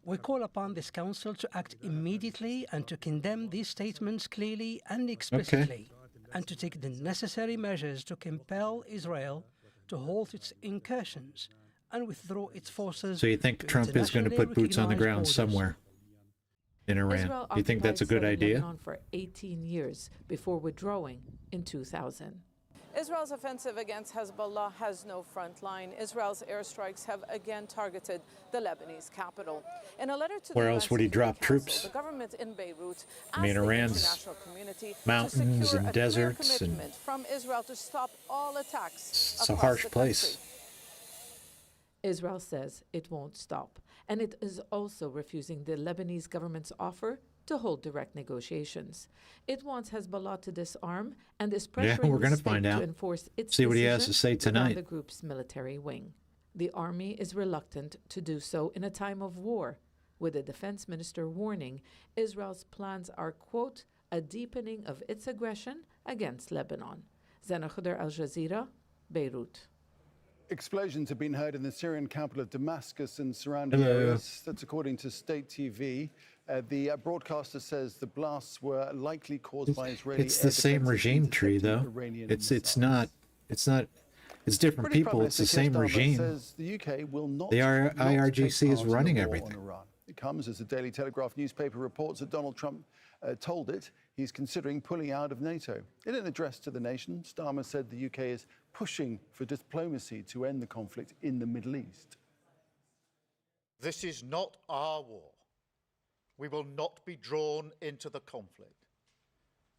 We call upon this council to act immediately and to condemn these statements clearly and explicitly, and to take the necessary measures to compel Israel to halt its incursions and withdraw its forces. So you think Trump is going to put boots on the ground somewhere in Iran? Israel Do you think that's a good occupied southern idea? Lebanon for 18 years before withdrawing in 2000. Israel's offensive against Hezbollah has no front line. Israel's airstrikes have again targeted the Lebanese capital. In a letter to Where the else UN would he Security drop Council, troops? the government in Beirut I mean, asked the Iran's international community to mountains secure and a clear deserts and commitment from Israel to stop all attacks it's a across harsh the place. country. Israel says it won't stop, and it is also refusing the Lebanese government's offer to hold direct negotiations. It wants Hezbollah to disarm and is Yeah, pressuring we're the gonna state find out. to enforce its See what he has to decision say without tonight. the group's military wing. The army is reluctant to do so in a time of war, with the defense minister warning Israel's plans are, quote, a deepening of its aggression against Lebanon. Zena Hodder, Al Jazeera, Beirut. Explosions have been heard in the Syrian capital of Damascus and surrounding Hello. areas. That's according to state TV. The broadcaster says the blasts were likely caused by Israeli It's the same regime tree, though. It's not. It's different British Prime people. It's Minister the same Keir Starmer regime. says the UK will not. The not IRGC take is part in running the war everything. on Iran. It comes as the Daily Telegraph newspaper reports that Donald Trump told it he's considering pulling out of NATO. In an address to the nation, Starmer said the UK is pushing for diplomacy to end the conflict in the Middle East. This is not our war. We will not be drawn into the conflict.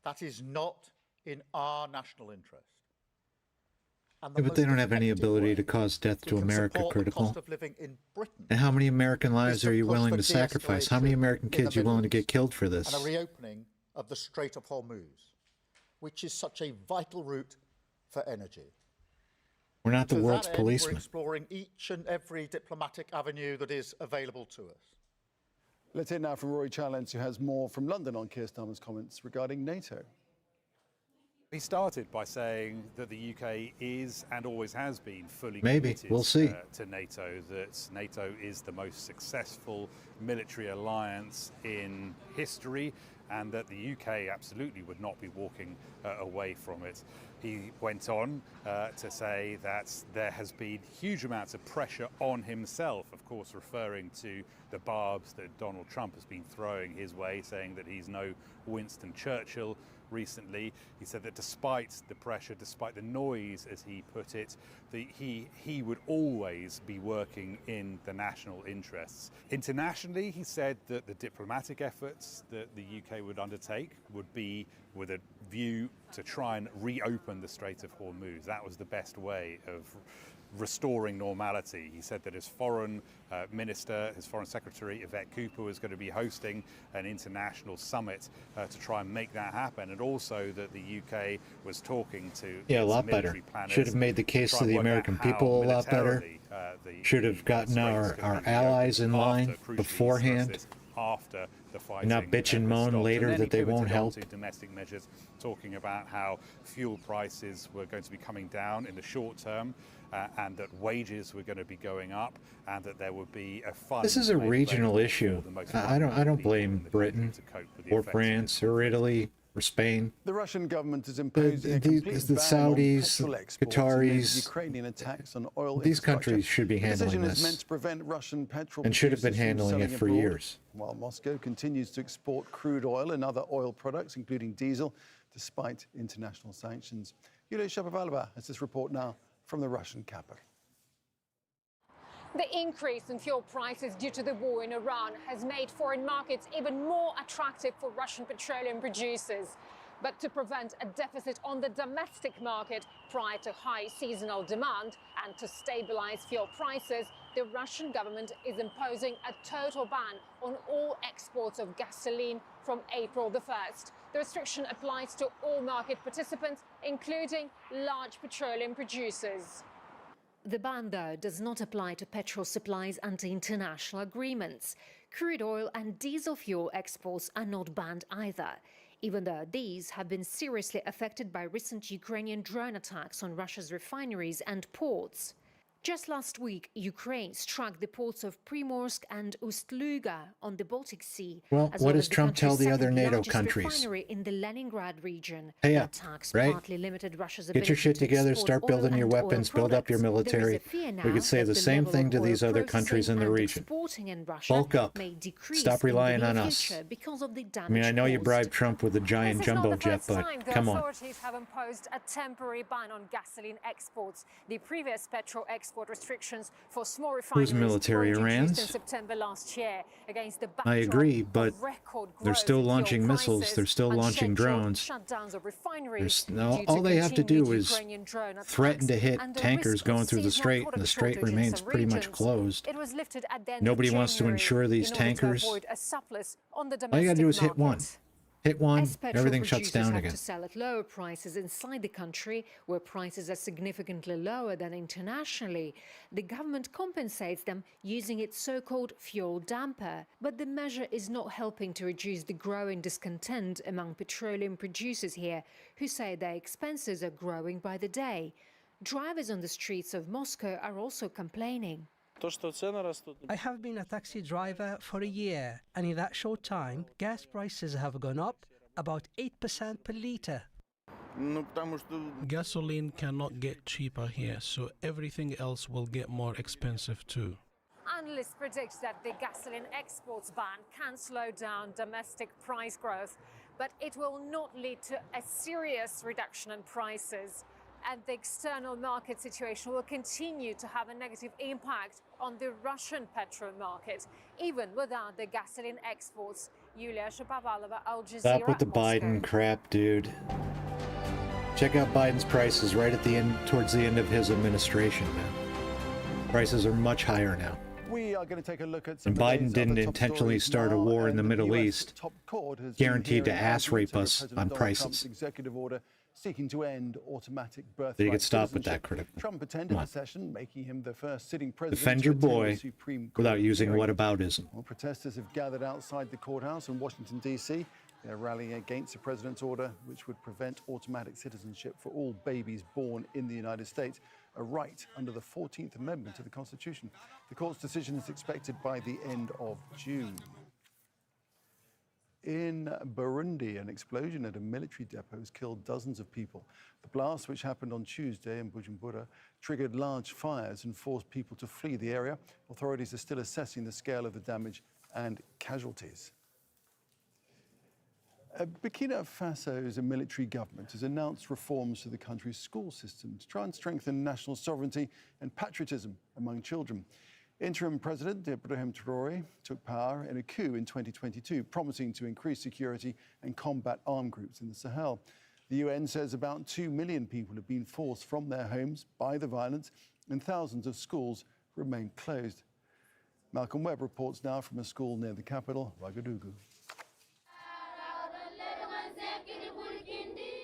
That is not in our national interest. And Yeah, but they don't have any ability to cause death to America, support the critical. cost of living in Britain And how many American is lives to are you push willing for to sacrifice? How many American in the kids are you willing to Middle get killed for this? and a reopening of the Strait of Hormuz, which is such a vital route for energy. We're not the To world's that end, policemen. We're exploring each and every diplomatic avenue that is available to us. Let's hear now from Rory Challenge, who has more from London on Keir Starmer's comments regarding NATO. He started by saying that the UK is and always has been fully Maybe. committed We'll see. To NATO, that NATO is the most successful military alliance in history, and that the UK absolutely would not be walking away from it. He went on to say that there has been huge amounts of pressure on himself, of course referring to the barbs that Donald Trump has been throwing his way, saying that he's no Winston Churchill recently. He said that despite the pressure, despite the noise, as he put it, that he would always be working in the national interests. Internationally, he said that the diplomatic efforts that the UK would undertake would be with a view to try and reopen the Strait of Hormuz. That was the best way of restoring normality. He said that his foreign minister, his foreign secretary, Yvette Cooper, was going to be hosting an international summit to try and make that happen, and also that the UK was talking to Yeah, a its lot better. military planners Should have made the to case try to and the work out American how people a lot better. militarily, should have gotten our allies in line beforehand. After the fighting, not bitch and moan later that they won't help. Domestic measures, talking about how fuel prices were going to be coming down in the short term, and that wages were going to be going up, and that there would be a fund. This is a regional issue. I don't blame Britain or France or Italy or Spain. The Russian government is imposing a complete ban Saudis, on petrol exports Qataris, amid Ukrainian attacks on oil these infrastructure. countries should be The handling decision is meant this to prevent Russian petrol and should have been producers from handling it selling for abroad, years. while Moscow continues to export crude oil and other oil products, including diesel, despite international sanctions. Yulia Shapovalova has this report now from the Russian capital. The increase in fuel prices due to the war in Iran has made foreign markets even more attractive for Russian petroleum producers. But to prevent a deficit on the domestic market prior to high seasonal demand and to stabilize fuel prices, the Russian government is imposing a total ban on all exports of gasoline from April the 1st. The restriction applies to all market participants, including large petroleum producers. The ban, though, does not apply to petrol supplies under international agreements. Crude oil and diesel fuel exports are not banned either, even though these have been seriously affected by recent Ukrainian drone attacks on Russia's refineries and ports. Just last week, Ukraine struck the ports of Primorsk and Ust-Luga on the Baltic Sea. Well, as what well does as the Trump tell country's the other second NATO largest countries? refinery in the Leningrad region. Hey The up, attacks right? partly limited Russia's Get your ability shit to together, export start building oil your and oil weapons, build up your products. There is military. a fear We now could say that the the same level thing of to oil these other processing countries in the and region. exporting in Russia Bulk up. may decrease Stop in the relying near on us. future because of the I mean, I know you bribed Trump with a giant This is not jumbo the jet, first but time the come on. authorities have imposed a temporary ban on gasoline exports. The previous petrol export restrictions for small refineries military, were introduced in Iran's? September last year against the I backdrop agree, but of record they're growth still in fuel launching missiles, prices they're still and launching scheduled drones. shutdowns of refineries No, due all they have to continued do is Ukrainian drone threaten to attacks hit and the tankers risk of going through the seasonal strait, product and the strait shortage in remains some pretty much regions. closed. It was lifted at the end Nobody of wants to January insure these in order to tankers. avoid a surplus on the All you gotta domestic do is hit market. one. Hit one, As petrol everything shuts producers down have again. to sell at lower prices inside the country, where prices are significantly lower than internationally, the government compensates them using its so-called fuel damper. But the measure is not helping to reduce the growing discontent among petroleum producers here, who say their expenses are growing by the day. Drivers on the streets of Moscow are also complaining. I have been a taxi driver for a year, and in that short time, gas prices have gone up about 8% per litre. Gasoline cannot get cheaper here, so everything else will get more expensive too. Analysts predict that the gasoline exports ban can slow down domestic price growth, but it will not lead to a serious reduction in prices. And the external market situation will continue to have a negative impact on the Russian petrol market, even without the gasoline exports. Yulia Shapovalova, Al Jazeera, Stop with the Moscow. Biden crap, dude. Check out Biden's prices right at the end, towards the end of his administration, man. Prices are much higher now. We are going to take a look at some And of Biden today's didn't other top intentionally stories start a now, war in the and Middle US East, top court has been guaranteed to hearing ass rape arguments over us President on Donald prices. Trump's executive order seeking to end automatic birthright So you could stop with that citizenship. critical. Trump attended Come the on. session, making him the first sitting president Defend to your attend boy the Supreme Court without using hearing. whataboutism. Well, protesters have gathered outside the courthouse in Washington, D.C. They're rallying against the president's order, which would prevent automatic citizenship for all babies born in the United States, a right under the 14th Amendment to the Constitution. The court's decision is expected by the end of June. In Burundi, an explosion at a military depot has killed dozens of people. The blast, which happened on Tuesday in Bujumbura, triggered large fires and forced people to flee the area. Authorities are still assessing the scale of the damage and casualties. Burkina Faso's military government has announced reforms to the country's school system to try and strengthen national sovereignty and patriotism among children. Interim President Ibrahim Traoré took power in a coup in 2022, promising to increase security and combat armed groups in the Sahel. The UN says about 2 million people have been forced from their homes by the violence, and thousands of schools remain closed. Malcolm Webb reports now from a school near the capital, Ouagadougou.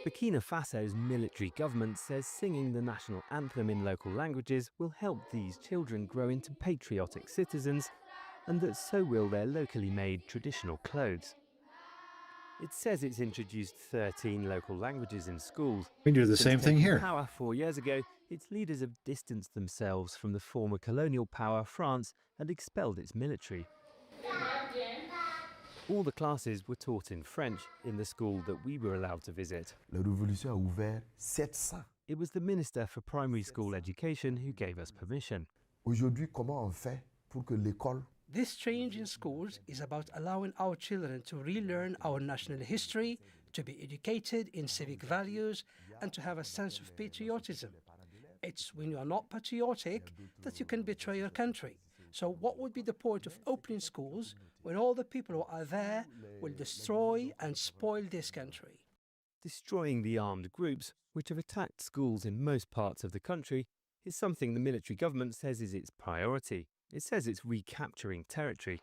Burkina Faso's military government says singing the national anthem in local languages will help these children grow into patriotic citizens, and that so will their locally made traditional clothes. It says it's introduced 13 local languages in schools. We do the same thing taking here. Power 4 years ago, its leaders have distanced themselves from the former colonial power France and expelled its military. All the classes were taught in French in the school that we were allowed to visit. La révolution a ouvert 700. It was the Minister for Primary School Education who gave us permission. Aujourd'hui, comment on fait pour que l'école... This change in schools is about allowing our children to relearn our national history, to be educated in civic values, and to have a sense of patriotism. It's when you are not patriotic that you can betray your country. So what would be the point of opening schools when all the people who are there will destroy and spoil this country? Destroying the armed groups, which have attacked schools in most parts of the country, is something the military government says is its priority. It says it's recapturing territory.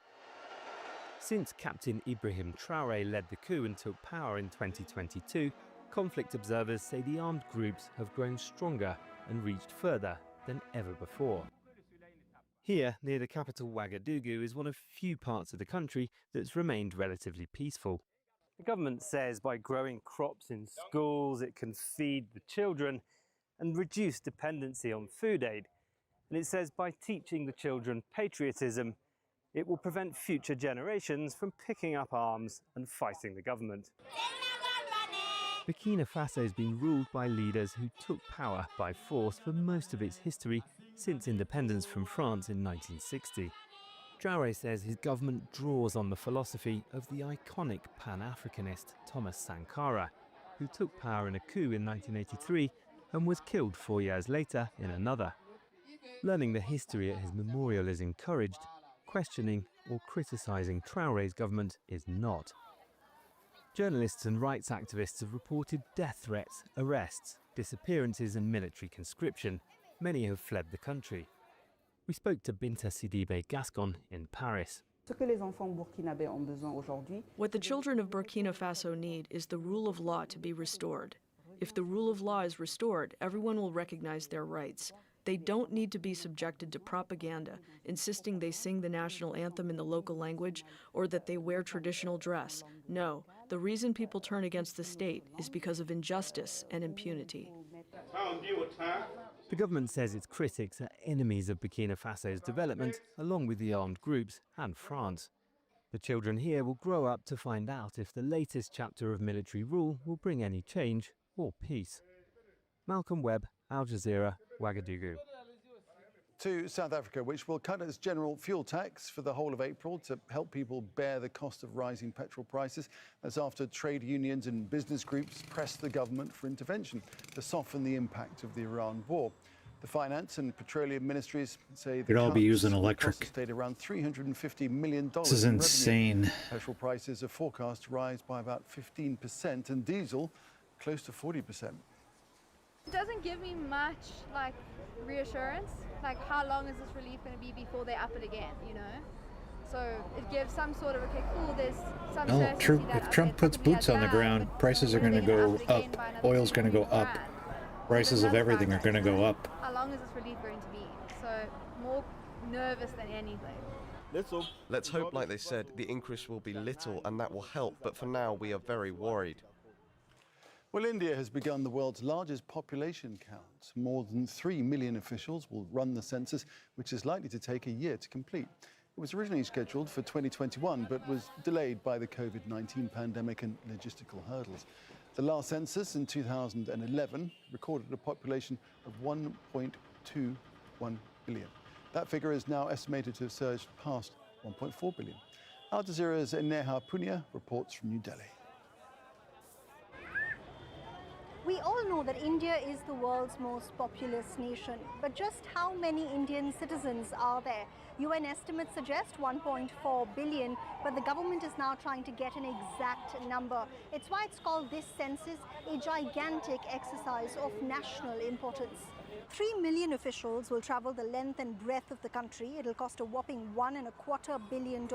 Since Captain Ibrahim Traoré led the coup and took power in 2022, conflict observers say the armed groups have grown stronger and reached further than ever before. Here, near the capital Ouagadougou, is one of few parts of the country that's remained relatively peaceful. The government says by growing crops in schools it can feed the children and reduce dependency on food aid. And it says by teaching the children patriotism, it will prevent future generations from picking up arms and fighting the government. Burkina Faso has been ruled by leaders who took power by force for most of its history since independence from France in 1960. Traoré says his government draws on the philosophy of the iconic Pan-Africanist Thomas Sankara, who took power in a coup in 1983 and was killed 4 years later in another. Learning the history at his memorial is encouraged. Questioning or criticising Traoré's government is not. Journalists and rights activists have reported death threats, arrests, disappearances and military conscription. Many have fled the country. We spoke to Binta Sidibé Gascon in Paris. What the children of Burkina Faso need is the rule of law to be restored. If the rule of law is restored, everyone will recognize their rights. They don't need to be subjected to propaganda, insisting they sing the national anthem in the local language or that they wear traditional dress. No, the reason people turn against the state is because of injustice and impunity. The government says its critics are enemies of Burkina Faso's development, along with the armed groups and France. The children here will grow up to find out if the latest chapter of military rule will bring any change or peace. Malcolm Webb, Al Jazeera, Ouagadougou. To South Africa, which will cut its general fuel tax for the whole of April to help people bear the cost of rising petrol prices. That's after trade unions and business groups pressed the government for intervention to soften the impact of the Iran war. The finance and petroleum ministries say They'd all be using electric. Stayed around $350 million. This is insane. Petrol prices are forecast to rise by about 15% and diesel close to 40%. It doesn't give me much reassurance, how long is this relief going to be before they up it again, you know? So it gives some sort of, okay, cool, there's some certainty that if Trump puts boots on the ground, prices are going to go up, oil's going to go up, prices of everything are going to go up. How long is this relief going to be? So more nervous than anything. Let's hope, like they said, the increase will be little and that will help, but for now we are very worried. Well, India has begun the world's largest population count. More than 3 million officials will run the census, which is likely to take a year to complete. It was originally scheduled for 2021, but was delayed by the COVID-19 pandemic and logistical hurdles. The last census in 2011 recorded a population of 1.21 billion. That figure is now estimated to have surged past 1.4 billion. Al Jazeera's Neha Punya reports from New Delhi. We all know that India is the world's most populous nation, but just how many Indian citizens are there? UN estimates suggest 1.4 billion, but the government is now trying to get an exact number. It's why it's called this census a gigantic exercise of national importance. 3 million officials will travel the length and breadth of the country. It'll cost a whopping $1.25 billion.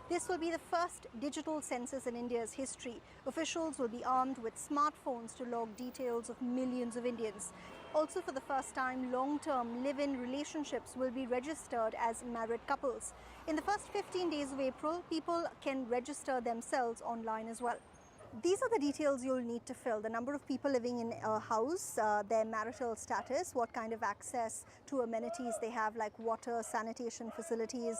This will be the first digital census in India's history. Officials will be armed with smartphones to log details of millions of Indians. Also, for the first time, long-term live-in relationships will be registered as married couples. In the first 15 days of April, people can register themselves online as well. These are the details you'll need to fill: the number of people living in a house, their marital status, what kind of access to amenities they have like water, sanitation facilities,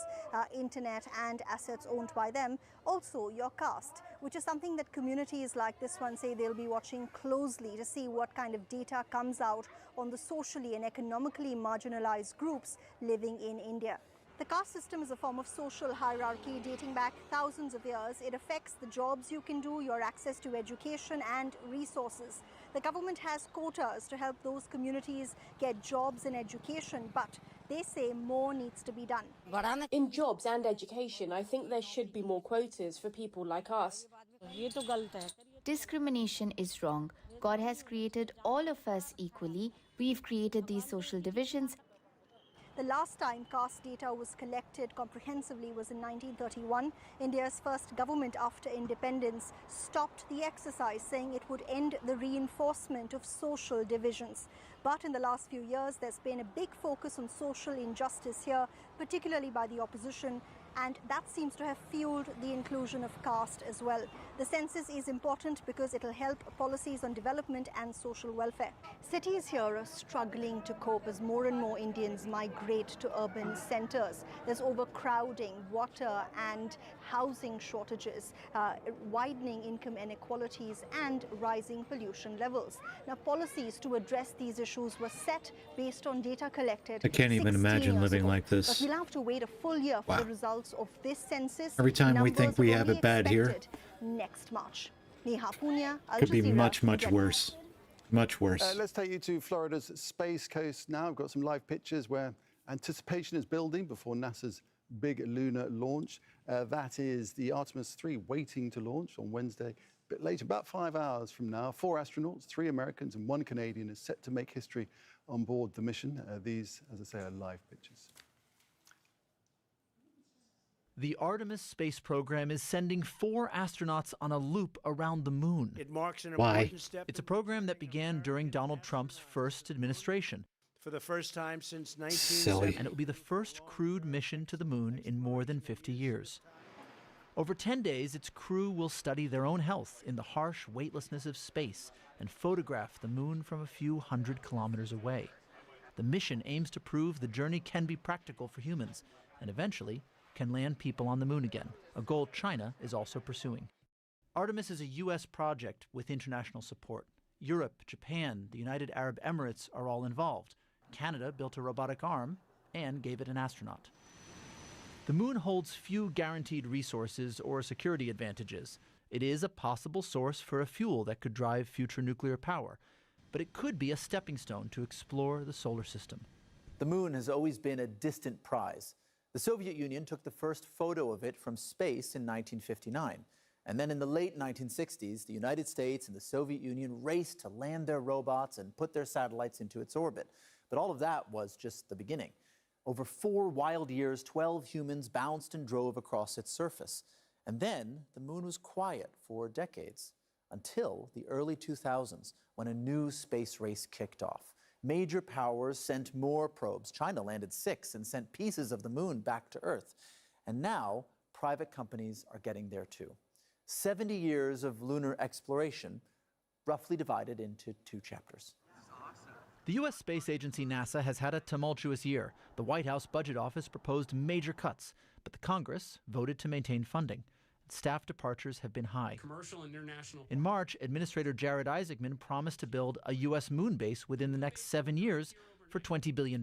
internet and assets owned by them. Also your caste, which is something that communities like this one say they'll be watching closely to see what kind of data comes out on the socially and economically marginalized groups living in India. The caste system is a form of social hierarchy dating back thousands of years. It affects the jobs you can do, your access to education and resources. The government has quotas to help those communities get jobs and education, but they say more needs to be done. In jobs and education, I think there should be more quotas for people like us. Discrimination is wrong. God has created all of us equally. We've created these social divisions. The last time caste data was collected comprehensively was in 1931. India's first government after independence stopped the exercise, saying it would end the reinforcement of social divisions. But in the last few years, there's been a big focus on social injustice here, particularly by the opposition, and that seems to have fueled the inclusion of caste as well. The census is important because it'll help policies on development and social welfare. Cities here are struggling to cope as more and more Indians migrate to urban centers. There's overcrowding, water and housing shortages, widening income inequalities and rising pollution levels. Now, policies to address these issues were set based on data collected. I can't even imagine living like this. But we'll have to wait a full year for the results of this census. Every time we think we have it bad here, next March. Neha Punya, Al could be Jazeera, much New Delhi. worse. Much worse. Let's take you to Florida's Space Coast now. We've got some live pictures where anticipation is building before NASA's big lunar launch. That is the Artemis 3 waiting to launch on Wednesday. A bit later, about 5 hours from now. 4 astronauts, 3 Americans and 1 Canadian is set to make history on board the mission. These, as I say, are live pictures. The Artemis space program is sending 4 astronauts on a loop around the moon. It marks an Why? important step. It's a program that began during Donald Trump's first administration. For the first time since Silly. 1970. And it will be the first crewed mission to the moon in more than 50 years. Over 10 days, its crew will study their own health in the harsh weightlessness of space and photograph the moon from a few hundred kilometers away. The mission aims to prove the journey can be practical for humans and eventually can land people on the moon again, a goal China is also pursuing. Artemis is a U.S. project with international support. Europe, Japan, the United Arab Emirates are all involved. Canada built a robotic arm and gave it an astronaut. The moon holds few guaranteed resources or security advantages. It is a possible source for a fuel that could drive future nuclear power, but it could be a stepping stone to explore the solar system. The moon has always been a distant prize. The Soviet Union took the first photo of it from space in 1959. And then in the late 1960s, the United States and the Soviet Union raced to land their robots and put their satellites into its orbit. But all of that was just the beginning. Over 4 wild years, 12 humans bounced and drove across its surface. And then the moon was quiet for decades, until the early 2000s, when a new space race kicked off. Major powers sent more probes. China landed 6 and sent pieces of the moon back to Earth. And now, private companies are getting there too. 70 years of lunar exploration, roughly divided into 2 chapters. The U.S. space agency NASA has had a tumultuous year. The White House Budget Office proposed major cuts, but the Congress voted to maintain funding. Staff departures have been high. Commercial and international. In March, Administrator Jared Isaacman promised to build a U.S. moon base within the next 7 years for $20 billion.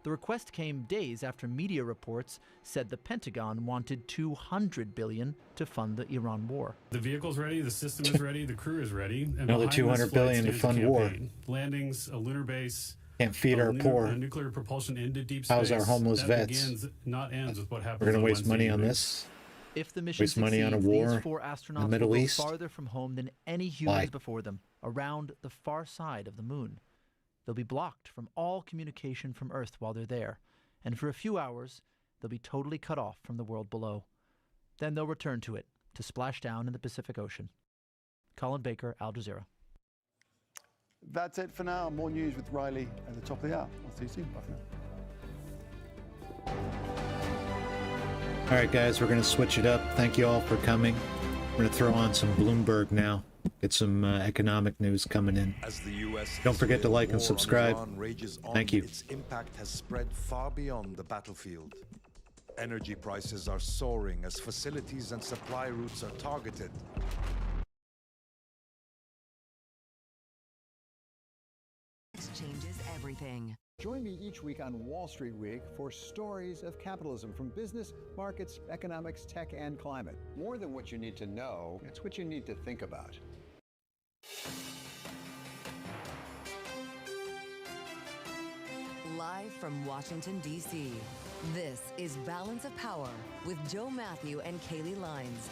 The request came days after media reports said the Pentagon wanted $200 billion to fund the Iran war. The vehicle's ready, the system is ready, the crew is ready. And Another $200 billion to fund war. Landings, a lunar base. Can't feed our poor. Nuclear propulsion into deep space. How's our homeless that vets? Begins, not ends with what happens. We're going to on waste Wednesday money on evening. this? If the mission Waste money on a war these 4 in the astronauts Middle will go East? farther from home than any humans before them, around the far side of the moon. They'll be blocked from all communication from Earth while they're there, and for a few hours, they'll be totally cut off from the world below. Then they'll return to it, to splash down in the Pacific Ocean. Colin Baker, Al Jazeera. That's it for now. More news with Riley at the top of the hour. I'll see you soon. Bye for now. All right, guys, we're going to switch it up. Thank you all for coming. We're going to throw on some Bloomberg now. Get some economic news coming in. As the US Don't forget to like and subscribe. Thank you. Its impact has spread far beyond the battlefield. Energy prices are soaring as facilities and supply routes are targeted. Changes everything. Join me each week on Wall Street Week for stories of capitalism from business, markets, economics, tech, and climate. More than what you need to know, it's what you need to think about. Live from Washington, D.C., this is Balance of Power with Joe Matthew and Kaylee Lines.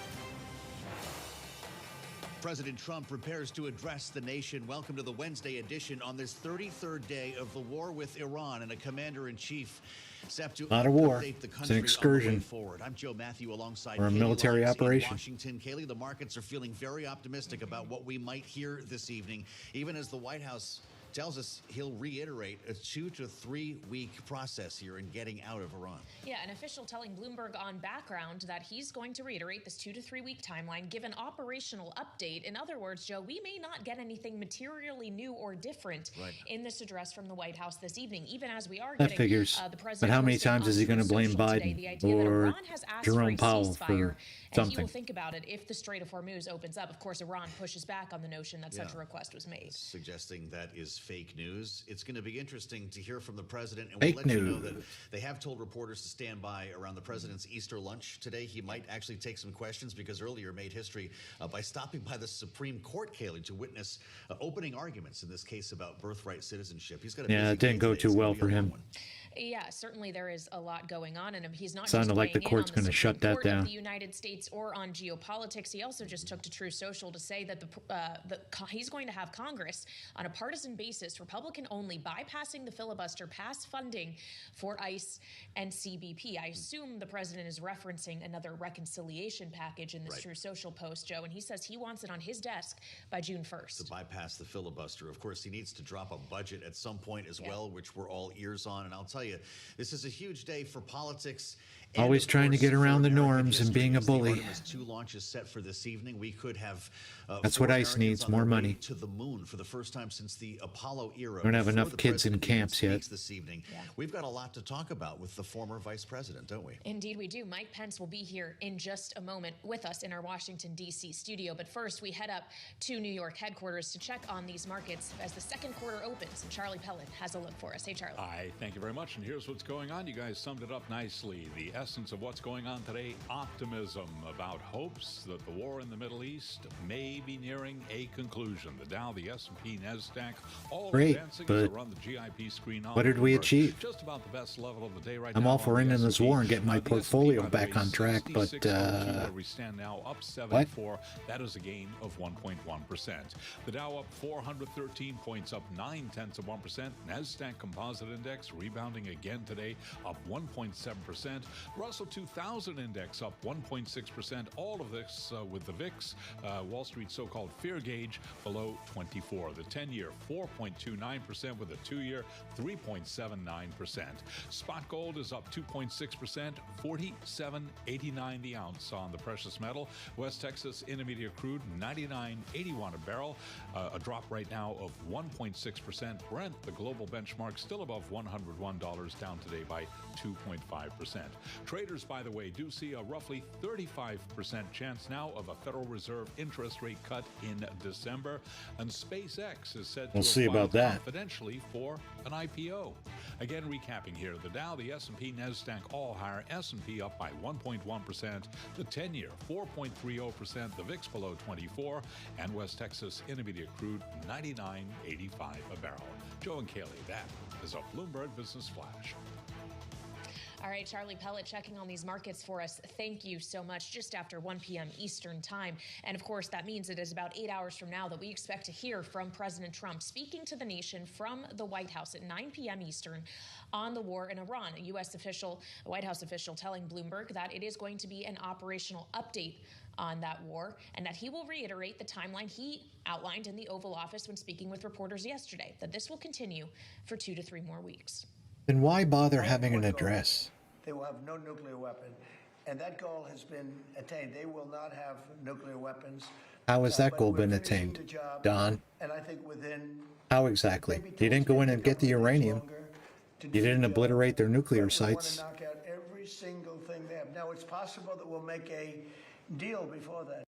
President Trump prepares to address the nation. Welcome to the Wednesday edition on this 33rd day of the war with Iran, and a commander-in-chief set to Not a war. update the It's country an excursion. on the way forward. I'm Joe Matthew alongside Or a Kaylee military Lines in operation. Washington. Kaylee, the markets are feeling very optimistic about what we might hear this evening, even as the White House tells us he'll reiterate a 2 to 3 week process here in getting out of Iran. Yeah, an official telling Bloomberg on background that he's going to reiterate this 2 to 3 week timeline, give an operational update. In other words, Joe, we may not get anything materially new or different in this address from the White House this evening, even as we are That getting figures. the president. But how many posting times on is he going to Truth blame Social today Biden the idea that or Iran has asked for Jerome a Powell ceasefire, for and he something? will think about it if the Strait of Hormuz opens up. Of course, Iran pushes back on the notion that such a request was made. Suggesting that is fake news. It's going to be interesting to hear from the president, and Fake we'll let you know news. that they have told reporters to stand by around the president's Easter lunch today. He might actually take some questions because earlier made history by stopping by the Supreme Court, Kaylee, to witness opening arguments in this case about birthright citizenship. He's got a Yeah, busy it didn't day go today. too It's gonna well be a for long him. one. Yeah, certainly there is a lot going on, and he's not Sounded just like the weighing in court's on gonna the shut Supreme that Court down. of the United States or on geopolitics. He also just took to Truth Social to say that he's going to have Congress on a partisan basis, Republican only, bypassing the filibuster, pass funding for ICE and CBP. I assume the president is referencing another reconciliation package in this Truth Social post, Joe, and he says he wants it on his desk by June 1st. To bypass the filibuster. Of course, he needs to drop a budget at some point as well, which we're all ears on. And I'll tell you, this is a huge day for politics. And Always of trying to course, get around for the American norms and history, being a as the bully. Artemis 2 launch is set for this evening. We could have That's 4 what ICE Americans needs, on more their way money. to the moon for the first time since the Apollo era. Don't have Before enough the kids in president even camps yet. speaks this evening. We've got a lot to talk about with the former vice president, don't we? Indeed, we do. Mike Pence will be here in just a moment with us in our Washington, D.C. studio. But first, we head up to New York headquarters to check on these markets as the second quarter opens. And Charlie Pellin has a look for us. Hey, Charlie. Hi, thank you very much. And here's what's going on. You guys summed it up nicely. The essence of what's going on today, optimism about hopes that the war in the Middle East may be nearing a conclusion. The Dow, the S&P, NASDAQ, all Great, advancing but as around the GIP screen. what did we achieve? Just about the best level of the day right I'm now all for on the ending this S&P. war and getting my The S&P, portfolio by the back way, on track, but 66.02, where we stand now, up 74. That is a gain of 1.1%. The Dow up 413 points, up 0.9%. NASDAQ Composite Index rebounding again today, up 1.7%. Russell 2000 Index up 1.6%. All of this with the VIX, Wall Street so-called fear gauge, below 24. The 10-year 4.29% with a 2-year 3.79%. Spot gold is up 2.6%, 47.89 the ounce on the precious metal. West Texas Intermediate crude 99.81 a barrel, a drop right now of 1.6%. Brent, the global benchmark, still above $101, down today by 2.5%. Traders, by the way, do see a roughly 35% chance now of a Federal Reserve interest rate cut in December, and SpaceX is said We'll to see have about filed that. confidentially for an IPO. Again, recapping here, the Dow, the S&P, NASDAQ all higher. S&P up by 1.1%, the 10-year 4.30%, the VIX below 24, and West Texas Intermediate crude 99.85 a barrel. Joe and Kaylee, that is a Bloomberg Business Flash. All right, Charlie Pellet checking on these markets for us. Thank you so much. Just after 1 p.m. Eastern time. And of course, that means it is about 8 hours from now that we expect to hear from President Trump speaking to the nation from the White House at 9 p.m. Eastern on the war in Iran. A U.S. official, a White House official, telling Bloomberg that it is going to be an operational update on that war, and that he will reiterate the timeline he outlined in the Oval Office when speaking with reporters yesterday, that this will continue for 2 to 3 more weeks. Then why bother having an address? They will have no nuclear weapon, and that goal has been attained. They will not have nuclear weapons. How has that goal been attained, Don? And I think within How exactly? You didn't go in and get the uranium. You didn't obliterate their nuclear sites. knock out every single thing they have. Now, it's possible that we'll make a deal before that.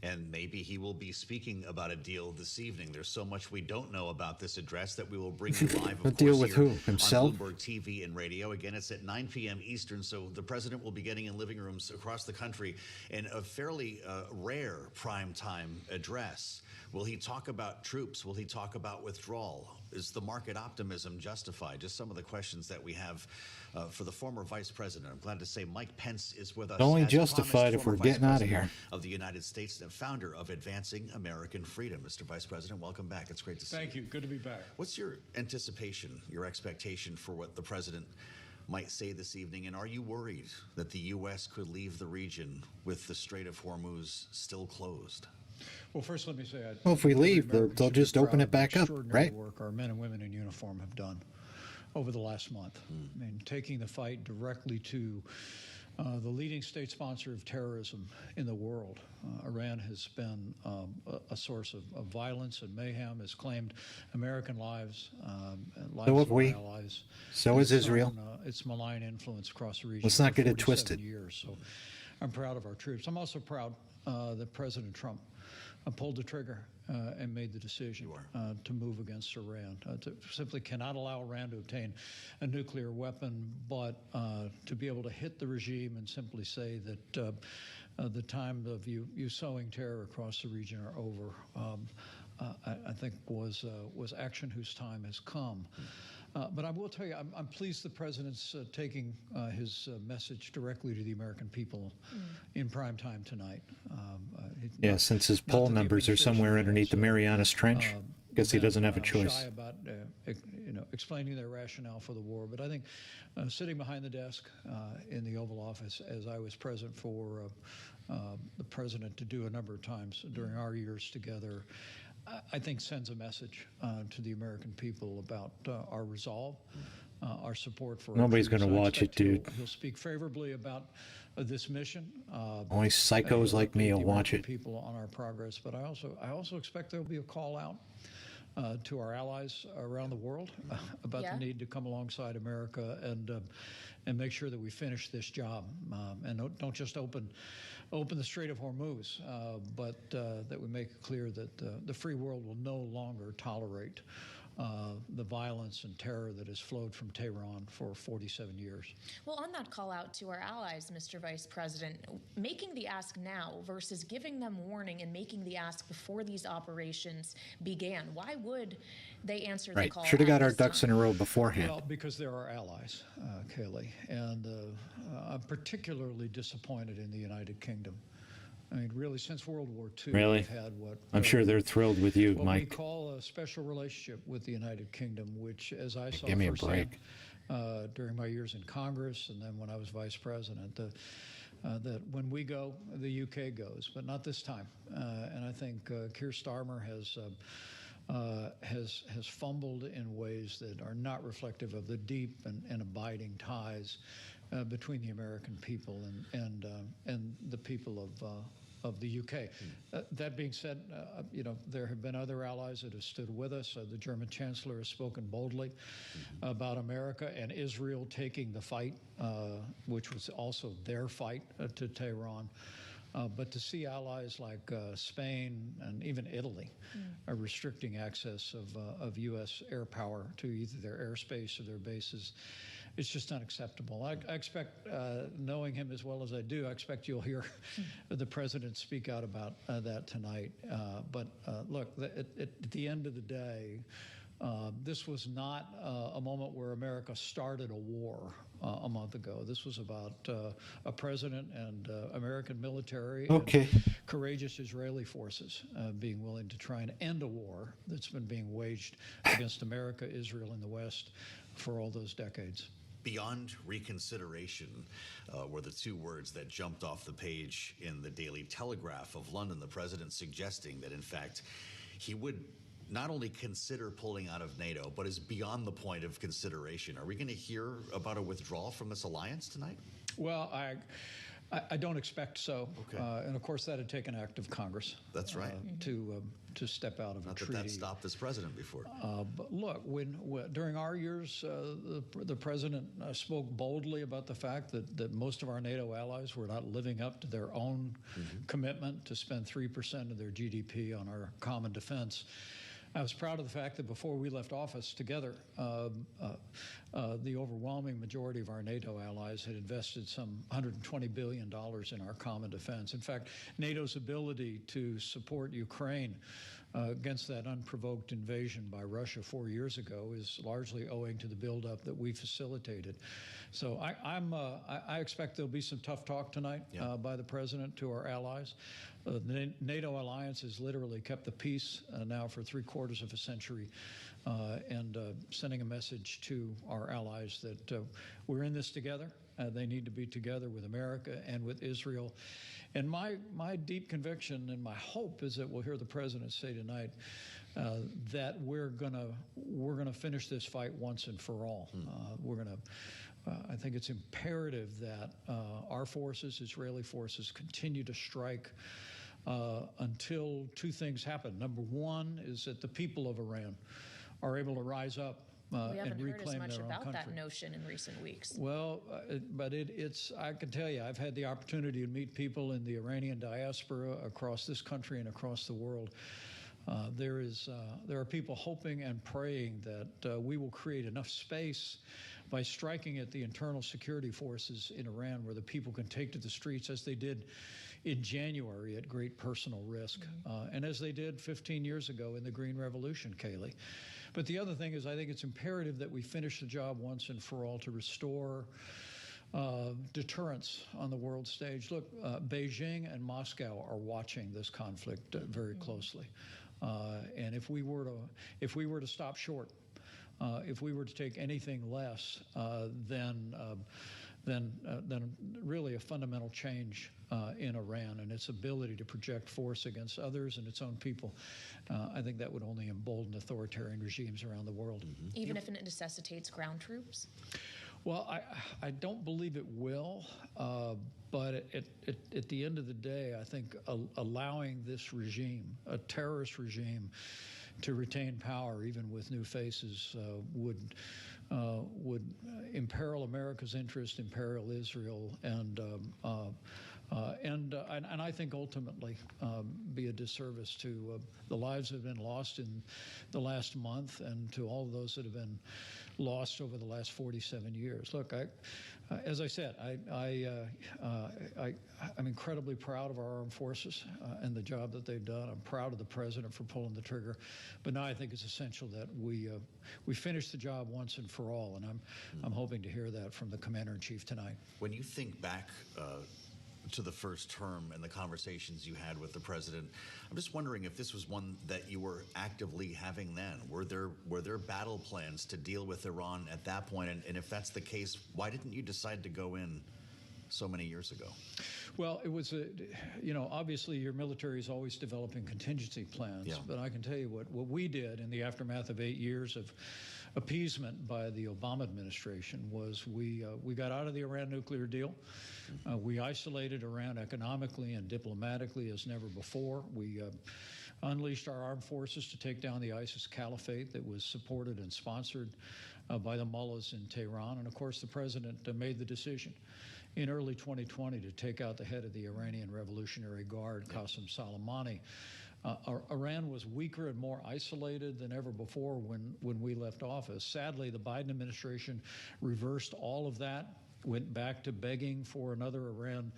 And maybe he will be speaking about a deal this evening. There's so much we don't know about this address that we will bring you live, A of deal course, with here who? Himself? on Bloomberg TV and radio. Again, it's at 9 p.m. Eastern, so the president will be getting in living rooms across the country in a fairly rare primetime address. Will he talk about troops? Will he talk about withdrawal? Is the market optimism justified? Just some of the questions that we have for the former vice president. I'm glad to say Mike Pence is with us. Only as justified promised, if we're former Vice getting out of President here. Of the United States, the founder of Advancing American Freedom. Mr. Vice President, welcome back. It's great to see you. Thank you. Good to be back. What's your anticipation, your expectation for what the president might say this evening? And are you worried that the U.S. could leave the region with the Strait of Hormuz still closed? Well, first, let me say, Well, if we leave, they'll Americans should just be open proud it of back the up, extraordinary right? work our men and women in uniform have done over the last month. I mean, taking the fight directly to the leading state sponsor of terrorism in the world. Iran has been a source of violence and mayhem, has claimed American lives, and lives So of have our we. allies. So and is Israel. Its malign influence across the region. Let's not for get it 47 twisted. Years. So I'm proud of our troops. I'm also proud that President Trump pulled the trigger and made the decision to move against Iran. To simply cannot allow Iran to obtain a nuclear weapon, but to be able to hit the regime and simply say that the time of you sowing terror across the region are over, I think was action whose time has come. But I will tell you, I'm pleased the president's taking his message directly to the American people in prime time tonight. Yeah, since his poll numbers are somewhere underneath the Marianas Trench, guess he doesn't have a choice. Shy about explaining their rationale for the war, but I think sitting behind the desk in the Oval Office, as I was present for the president to do a number of times during our years together, I think sends a message to the American people about our resolve, our support for. Nobody's going to watch it, dude. He'll speak favorably about this mission. Only psychos like me will watch it. People on our progress, but I also expect there will be a call out to our allies around the world about the need to come alongside America and make sure that we finish this job and don't just open the Strait of Hormuz, but that we make it clear that the free world will no longer tolerate the violence and terror that has flowed from Tehran for 47 years. Well, on that call out to our allies, Mr. Vice President, making the ask now versus giving them warning and making the ask before these operations began, why would they answer the call? Should have got our ducks in a row beforehand. Well, because they're our allies, Kaylee, and I'm particularly disappointed in the United Kingdom. I mean, really, since World War II, Really? we've had what I'm sure they're thrilled with you, what Mike. we call a special relationship with the United Kingdom, which, as I saw Give me a firsthand break. during my years in Congress and then when I was vice president, that when we go, the UK goes, but not this time. And I think Keir Starmer has fumbled in ways that are not reflective of the deep and abiding ties between the American people and the people of the UK. That being said, there have been other allies that have stood with us. The German Chancellor has spoken boldly about America and Israel taking the fight, which was also their fight to Tehran. But to see allies like Spain and even Italy restricting access of U.S. air power to either their airspace or their bases, it's just unacceptable. I expect, knowing him as well as I do, I expect you'll hear the president speak out about that tonight. But look, at the end of the day, This was not a moment where America started a war a month ago. This was about a president and American military and courageous Israeli forces being willing to try and end a war that's been being waged against America, Israel, and the West for all those decades. Beyond reconsideration were the two words that jumped off the page in the Daily Telegraph of London, the president suggesting that, in fact, he would not only consider pulling out of NATO, but is beyond the point of consideration. Are we going to hear about a withdrawal from this alliance tonight? Well, I don't expect so. Okay. And of course, that'd take an act of Congress. That's right. To step out of a treaty. Not that stopped this president before. But look, during our years, the president spoke boldly about the fact that most of our NATO allies were not living up to their own commitment to spend 3% of their GDP on our common defense. I was proud of the fact that before we left office together, the overwhelming majority of our NATO allies had invested some $120 billion in our common defense. In fact, NATO's ability to support Ukraine against that unprovoked invasion by Russia 4 years ago is largely owing to the buildup that we facilitated. So I expect there'll be some tough talk tonight by the president to our allies. The NATO alliance has literally kept the peace now for 3/4 of a century, and sending a message to our allies that we're in this together. They need to be together with America and with Israel. And my deep conviction and my hope is that we'll hear the president say tonight that we're gonna finish this fight once and for all. I think it's imperative that our forces, Israeli forces, continue to strike until two things happen. Number one is that the people of Iran are able to rise up and reclaim their own country. We haven't heard as much about that notion in recent weeks. Well, but it's, I can tell you, I've had the opportunity to meet people in the Iranian diaspora across this country and across the world. There are people hoping and praying that we will create enough space by striking at the internal security forces in Iran, where the people can take to the streets as they did in January at great personal risk, and as they did 15 years ago in the Green Revolution, Kayleigh. But the other thing is, I think it's imperative that we finish the job once and for all to restore deterrence on the world stage. Look, Beijing and Moscow are watching this conflict very closely, and if we were to stop short, if we were to take anything less than really a fundamental change in Iran and its ability to project force against others and its own people, I think that would only embolden authoritarian regimes around the world. Even if it necessitates ground troops? Well, I don't believe it will, but at the end of the day, I think allowing this regime, a terrorist regime, to retain power, even with new faces, would imperil America's interest, imperil Israel, and I think ultimately be a disservice to the lives that have been lost in the last month and to all of those that have been lost over the last 47 years. Look, as I said, I'm incredibly proud of our armed forces and the job that they've done. I'm proud of the president for pulling the trigger, but now I think it's essential that we finish the job once and for all, and I'm hoping to hear that from the commander-in-chief tonight. When you think back to the first term and the conversations you had with the president, I'm just wondering if this was one that you were actively having then. Were there battle plans to deal with Iran at that point? And if that's the case, why didn't you decide to go in so many years ago? Well, it was obviously your military is always developing contingency plans, but I can tell you what we did in the aftermath of 8 years of appeasement by the Obama administration was we got out of the Iran nuclear deal. We isolated Iran economically and diplomatically as never before. We unleashed our armed forces to take down the ISIS caliphate that was supported and sponsored by the mullahs in Tehran. And of course, the president made the decision in early 2020 to take out the head of the Iranian Revolutionary Guard, Qasem Soleimani. Iran was weaker and more isolated than ever before when we left office. Sadly, the Biden administration reversed all of that, went back to begging for another Iran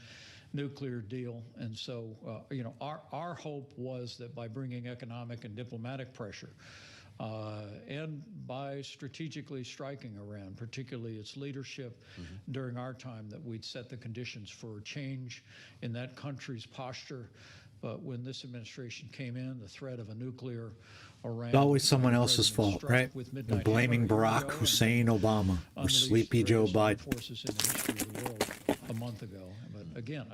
nuclear deal. And so, our hope was that by bringing economic and diplomatic pressure and by strategically striking Iran, particularly its leadership during our time, that we'd set the conditions for change in that country's posture. But when this administration came in, the threat of a nuclear Iran... It's always someone else's fault, right? They're blaming Barack Hussein Obama or sleepy Joe Biden. ...forces in the history of the world a month ago. But again,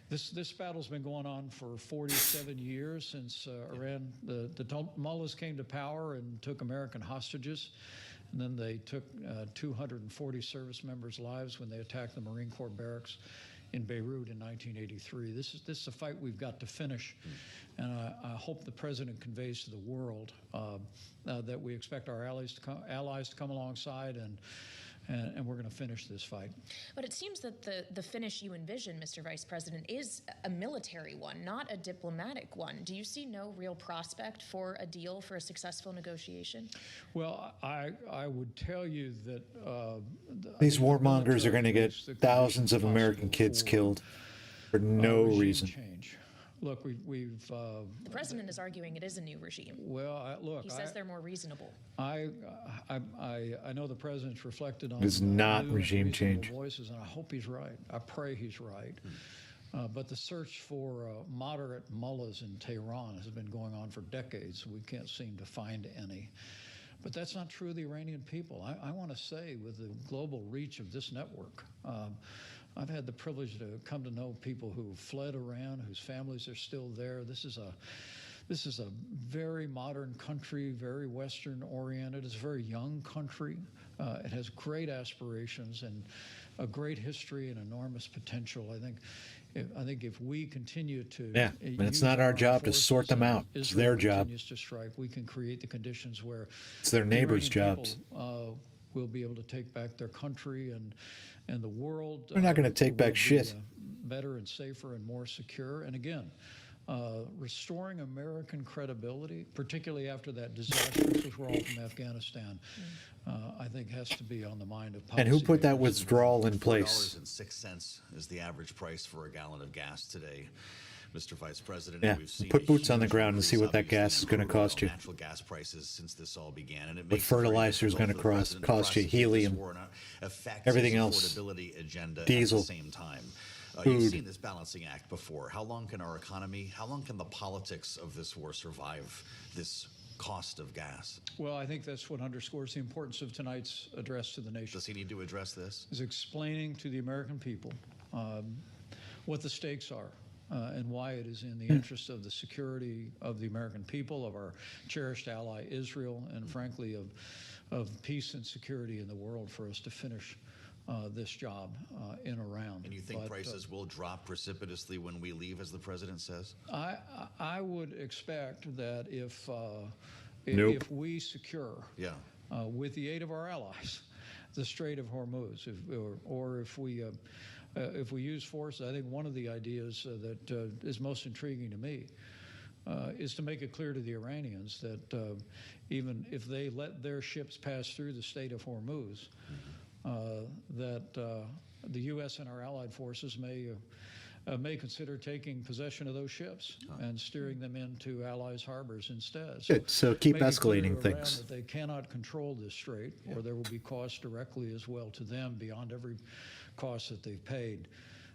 this battle's been going on for 47 years since Iran, the mullahs came to power and took American hostages. And then they took 240 service members' lives when they attacked the Marine Corps barracks in Beirut in 1983. This is a fight we've got to finish. And I hope the president conveys to the world that we expect our allies to come alongside, and we're going to finish this fight. But it seems that the finish you envision, Mr. Vice President, is a military one, not a diplomatic one. Do you see no real prospect for a deal, for a successful negotiation? Well, I would tell you that... These warmongers are going to get thousands of American kids killed for no reason. Change. Look, we've the president is arguing it is a new regime. Well, look, he says they're more reasonable. I know the president's reflected on. It's not regime change. Voices, and I hope he's right. I pray he's right. But the search for moderate mullahs in Tehran has been going on for decades. We can't seem to find any. But that's not true of the Iranian people. I want to say, with the global reach of this network, I've had the privilege to come to know people who fled Iran, whose families are still there. This is a very modern country, very Western-oriented. It's a very young country. It has great aspirations and a great history and enormous potential. I think if we continue to... Yeah, but it's not our job to sort them out. It's their job. To strike, we can create the conditions where... It's their neighbors' jobs. Will be able to take back their country and the world. They're not going to take back shit. Better and safer and more secure. And again, restoring American credibility, particularly after that disastrous withdrawal from Afghanistan, I think has to be on the mind of policymakers. And who put that withdrawal in place? $4.06 is the average price for a gallon of gas today. Mr. Vice President, yeah, we've seen put boots on the ground and see what that gas is going to cost you. Natural gas prices since this all began, and it what fertilizer is going to cost you, helium, everything else, diesel, at the same time. You've seen this balancing act before. How long can our economy, how long can the politics of this war survive this cost of gas? Well, I think that's what underscores the importance of tonight's address to the nation. Does he need to address this? Is explaining to the American people what the stakes are. And why it is in the interest of the security of the American people, of our cherished ally Israel, and frankly of peace and security in the world for us to finish this job in Iran. And you think prices will drop precipitously when we leave, as the president says? I would expect that if we secure, with the aid of our allies, the Strait of Hormuz, or if we use force, I think one of the ideas that is most intriguing to me is to make it clear to the Iranians that even if they let their ships pass through the Strait of Hormuz, that the U.S. and our allied forces may consider taking possession of those ships and steering them into allies' harbors instead. Good. So keep escalating things. That they cannot control this strait, or there will be costs directly as well to them beyond every cost that they've paid.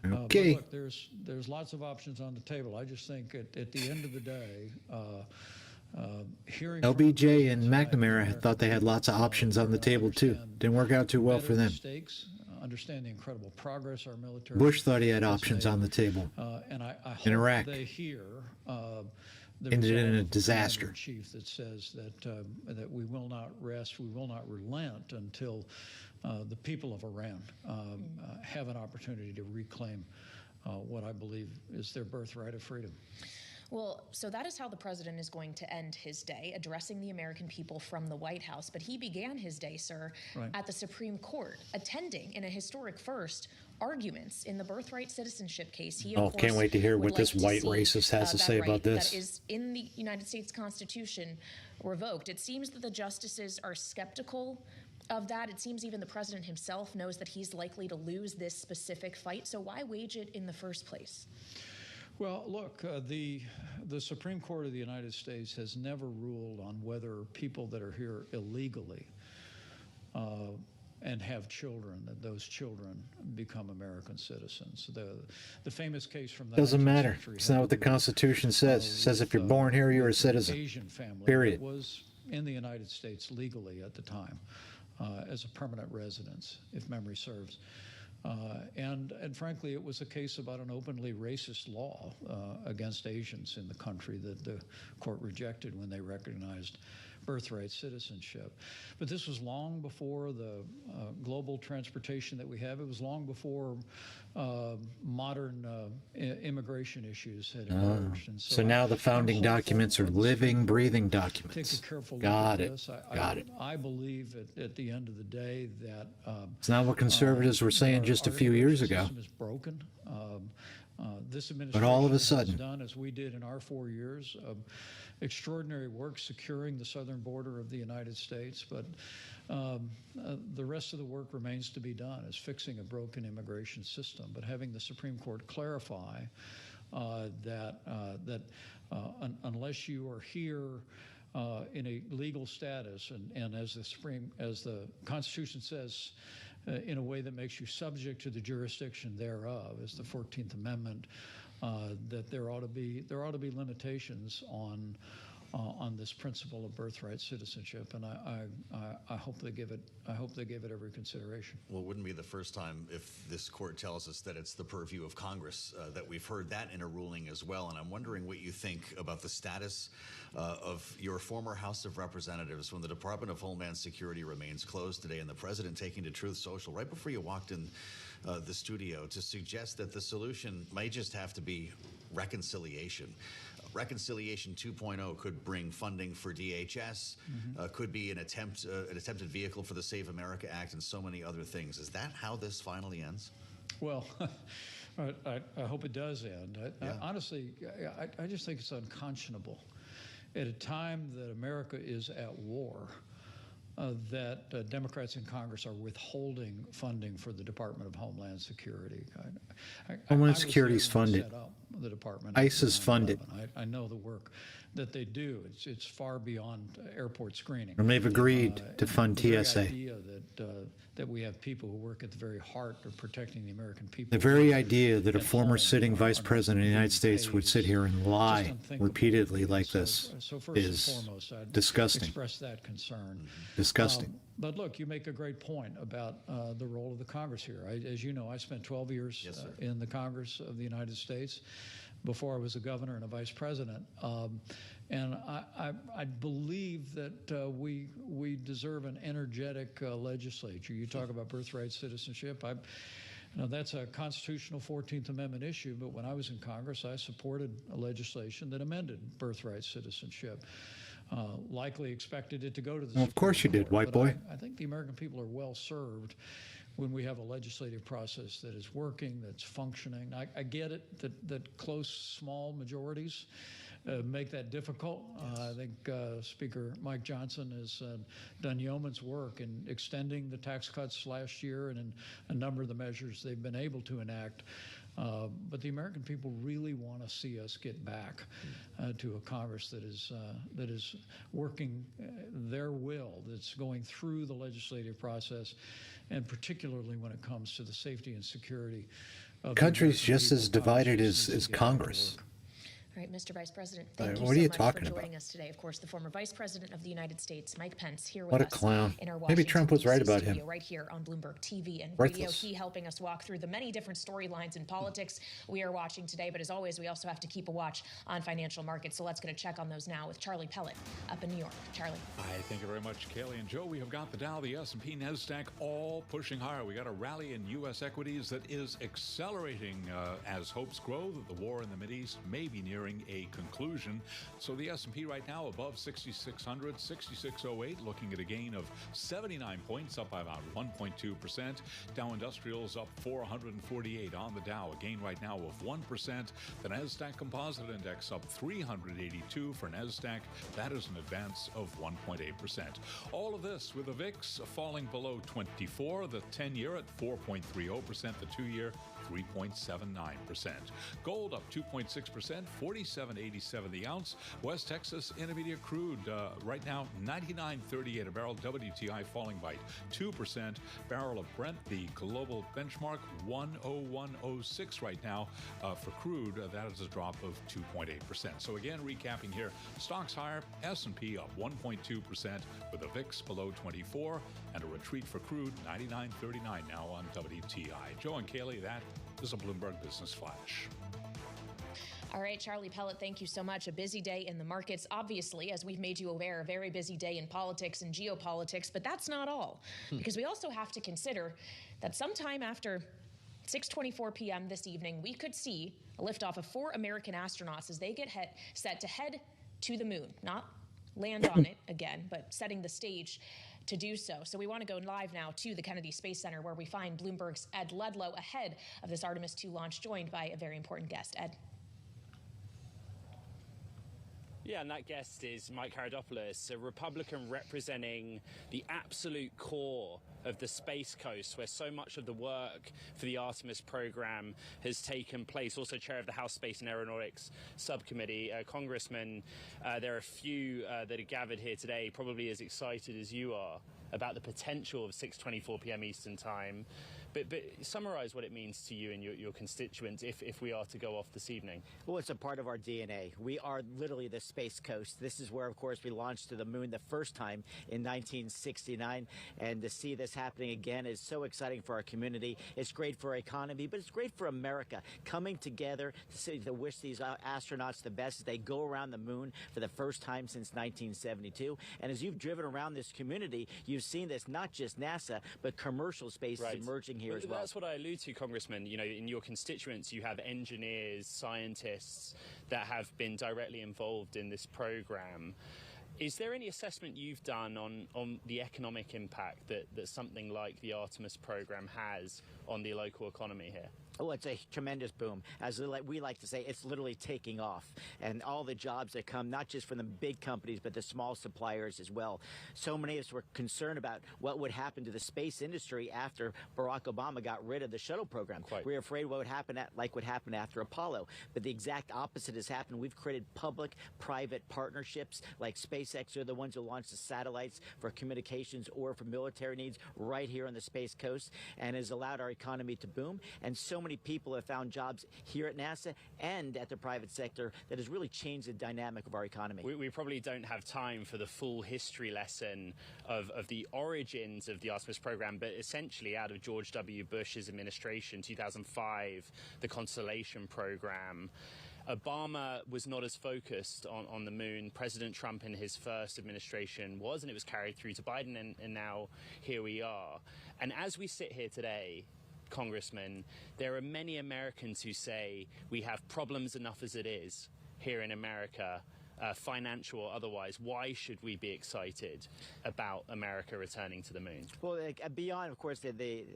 Okay. But look, there's lots of options on the table. I just think at the end of the day, hearing LBJ and McNamara thought they had lots of options on the table too. Didn't work out too well for them. Understand the incredible progress our military. Bush thought he had options on the table. And I hope in Iraq. They hear ended in a disaster. Chief that says that we will not rest, we will not relent until the people of Iran have an opportunity to reclaim what I believe is their birthright of freedom. Well, so that is how the president is going to end his day, addressing the American people from the White House. But he began his day, sir, at the Supreme Court, attending in a historic first arguments in the birthright citizenship case. He, of course, can't wait to hear what this white racist has to say about this. That is in the United States Constitution revoked. It seems that the justices are skeptical of that. It seems even the president himself knows that he's likely to lose this specific fight. So why wage it in the first place? Well, look, the Supreme Court of the United States has never ruled on whether people that are here illegally and have children, that those children become American citizens. The famous case from the Doesn't 19th matter. century It's not what the Constitution says. It says if you're born here, you're a citizen. Asian family Period. that was in the United States legally at the time as a permanent residence, if memory serves. And frankly, it was a case about an openly racist law against Asians in the country that the court rejected when they recognized birthright citizenship. But this was long before the global transportation that we have. It was long before modern immigration issues had emerged. And So now the founding documents are living, breathing documents. Take a careful look Got at it. this. Got it. I believe at the end of the day that It's not what conservatives were saying just a few years ago. system is broken. This But all of a administration sudden, has done, as we did in our 4 years, extraordinary work securing the southern border of the United States. But the rest of the work remains to be done, is fixing a broken immigration system. But having the Supreme Court clarify that unless you are here in a legal status, and as the Constitution says, in a way that makes you subject to the jurisdiction thereof, as the 14th Amendment, that there ought to be limitations on this principle of birthright citizenship, and I hope they give it every consideration. Well, it wouldn't be the first time if this court tells us that it's the purview of Congress that we've heard that in a ruling as well. And I'm wondering what you think about the status of your former House of Representatives when the Department of Homeland Security remains closed today, and the president taking to Truth Social right before you walked in the studio to suggest that the solution might just have to be reconciliation. Reconciliation 2.0 could bring funding for DHS, could be an attempted vehicle for the Save America Act, and so many other things. Is that how this finally ends? Well, I hope it does end. Honestly, I just think it's unconscionable at a time that America is at war, that Democrats in Congress are withholding funding for the Department of Homeland Security. Homeland Security is funded. The department. ICE is funded. I know the work that they do. It's far beyond airport screening. And they've agreed to fund the TSA. very idea that we have people who work at the very heart of protecting the American people. The very idea that a former sitting vice president of the United States would sit here and lie repeatedly like this So first and is foremost, I'd disgusting. express that concern. Disgusting. But look, you make a great point about the role of the Congress here. As you know, I spent 12 years in the Congress of the United States before I was a governor and a vice president. And I believe that we deserve an energetic legislature. You talk about birthright citizenship. Now, that's a constitutional 14th Amendment issue, but when I was in Congress, I supported a legislation that amended birthright citizenship. Likely expected it to go to the Well, of course you did, white boy. I think the American people are well served when we have a legislative process that is working, that's functioning. I get it that close, small majorities make that difficult. I think Speaker Mike Johnson has done yeoman's work in extending the tax cuts last year and in a number of the measures they've been able to enact. But the American people really want to see us get back to a Congress that is working their will, that's going through the legislative process, and particularly when it comes to the safety and security of the Country's American just as people. divided Congress as needs to get Congress. All right, Mr. Vice President, thank you What are so you much talking for about? joining us today. Of course, the former Vice President of the United States, Mike Pence, here with What a us clown. in our Maybe Washington, Trump was right DC about him. studio, right here on Bloomberg TV and radio. Worthless. He helping us walk through the many different storylines in politics we are watching today. But as always, we also have to keep a watch on financial markets. So let's get a check on those now with Charlie Pellet up in New York. Charlie. Hi, thank you very much, Kaylee and Joe. We have got the Dow, the S&P, NASDAQ all pushing higher. We got a rally in U.S. equities that is accelerating as hopes grow that the war in the Mideast may be near nearing a conclusion. So the S&P right now above 6,600, 6,608, looking at a gain of 79 points, up by about 1.2%. Dow Industrials up 448 on the Dow, a gain right now of 1%. The Nasdaq Composite Index up 382 for Nasdaq. That is an advance of 1.8%. All of this with the VIX falling below 24, the 10-year at 4.30%, the 2-year 3.79%. Gold up 2.6%, 47.87 the ounce. West Texas Intermediate crude right now 99.38 a barrel. WTI falling by 2%. Barrel of Brent, the global benchmark, 101.06 right now for crude. That is a drop of 2.8%. So again, recapping here, stocks higher, S&P up 1.2% with the VIX below 24, and a retreat for crude 99.39 now on WTI. Joe and Kaylee, that is a Bloomberg Business Flash. All right, Charlie Pellet, thank you so much. A busy day in the markets, obviously, as we've made you aware, a very busy day in politics and geopolitics, but that's not all, because we also have to consider that sometime after 6:24 p.m. this evening, we could see a liftoff of 4 American astronauts as they get set to head to the moon, not land on it again, but setting the stage to do so. So we want to go live now to the Kennedy Space Center, where we find Bloomberg's Ed Ludlow ahead of this Artemis 2 launch, joined by a very important guest. Ed. Yeah, and that guest is Mike Karadopoulos, a Republican representing the absolute core of the Space Coast, where so much of the work for the Artemis program has taken place. Also chair of the House Space and Aeronautics Subcommittee. Congressman, there are a few that are gathered here today, probably as excited as you are about the potential of 6:24 p.m. Eastern Time. But summarize what it means to you and your constituents if we are to go off this evening. Well, it's a part of our DNA. We are literally the Space Coast. This is where, of course, we launched to the moon the first time in 1969. And to see this happening again is so exciting for our community. It's great for our economy, but it's great for America. Coming together to wish these astronauts the best as they go around the moon for the first time since 1972. And as you've driven around this community, you've seen this, not just NASA, but commercial spaces emerging here as well. That's what I allude to, Congressman. You know, in your constituents, you have engineers, scientists that have been directly involved in this program. Is there any assessment you've done on the economic impact that something like the Artemis program has on the local economy here? Oh, it's a tremendous boom. As we like to say, it's literally taking off. And all the jobs that come, not just from the big companies, but the small suppliers as well. So many of us were concerned about what would happen to the space industry after Barack Obama got rid of the shuttle program. We were afraid what would happen what happened after Apollo. But the exact opposite has happened. We've created public-private partnerships, like SpaceX are the ones who launch the satellites for communications or for military needs right here on the Space Coast, and has allowed our economy to boom. And so many people have found jobs here at NASA and at the private sector that has really changed the dynamic of our economy. We probably don't have time for the full history lesson of the origins of the Artemis program, but essentially out of George W. Bush's administration, 2005, the Constellation program. Obama was not as focused on the moon. President Trump in his first administration was, and it was carried through to Biden, and now here we are. And as we sit here today, Congressman, there are many Americans who say we have problems enough as it is here in America, financial or otherwise. Why should we be excited about America returning to the moon? Well, beyond, of course, the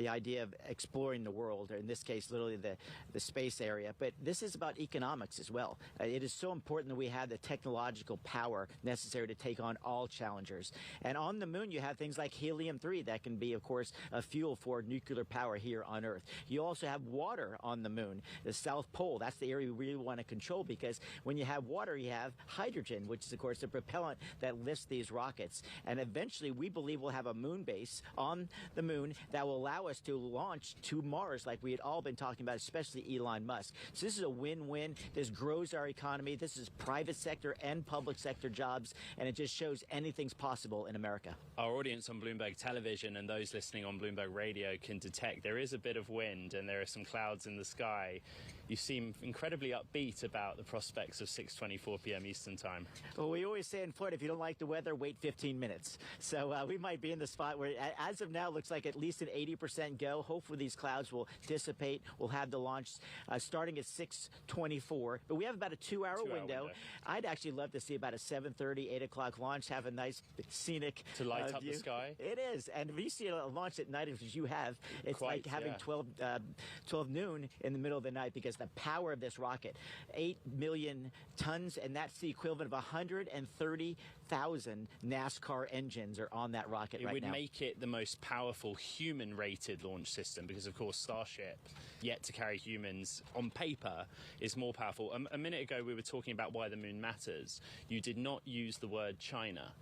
idea of exploring the world, or in this case, literally the space area, but this is about economics as well. It is so important that we have the technological power necessary to take on all challengers. And on the moon, you have things like helium-3 that can be, of course, a fuel for nuclear power here on Earth. You also have water on the moon, the South Pole. That's the area we really want to control, because when you have water, you have hydrogen, which is, of course, the propellant that lifts these rockets. And eventually, we believe we'll have a moon base on the moon that will allow us to launch to Mars, like we had all been talking about, especially Elon Musk. So this is a win-win. This grows our economy. This is private sector and public sector jobs, and it just shows anything's possible in America. Our audience on Bloomberg Television and those listening on Bloomberg Radio can detect there is a bit of wind and there are some clouds in the sky. you seem incredibly upbeat about the prospects of 6:24 p.m. Eastern Time. Well, we always say in Florida, if you don't like the weather, wait 15 minutes. So we might be in the spot where, as of now, looks like at least an 80% go. Hopefully these clouds will dissipate. We'll have the launch starting at 6:24. But we have about a two-hour window. I'd actually love to see about a 7:30, 8 o'clock launch, have a nice scenic to light up view. the sky. It is. And if you see a launch at night, as you have, it's like having 12 noon in the middle of the night, because the power of this rocket, 8 million tons, and that's the equivalent of 130,000 NASCAR engines are on that rocket right now. It would make it the most powerful human-rated launch system, because, of course, Starship, yet to carry humans on paper, is more powerful. A minute ago, we were talking about why the moon matters. You did not use the word China,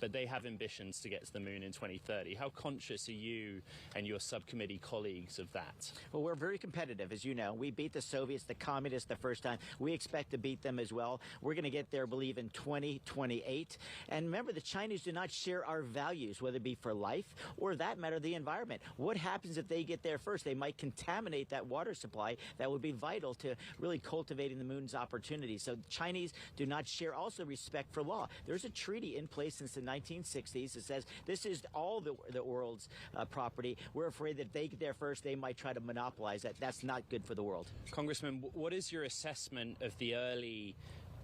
but they have ambitions to get to the moon in 2030. How conscious are you and your subcommittee colleagues of that? Well, we're very competitive, as you know. We beat the Soviets, the communists, the first time. We expect to beat them as well. We're going to get there, believe, in 2028. And remember, the Chinese do not share our values, whether it be for life or, that matter, the environment. What happens if they get there first? They might contaminate that water supply that would be vital to really cultivating the moon's opportunities. So the Chinese do not share also respect for law. There's a treaty in place since the 1960s. It says this is all the world's property. We're afraid that if they get there first, they might try to monopolize that. That's not good for the world. Congressman, what is your assessment of the early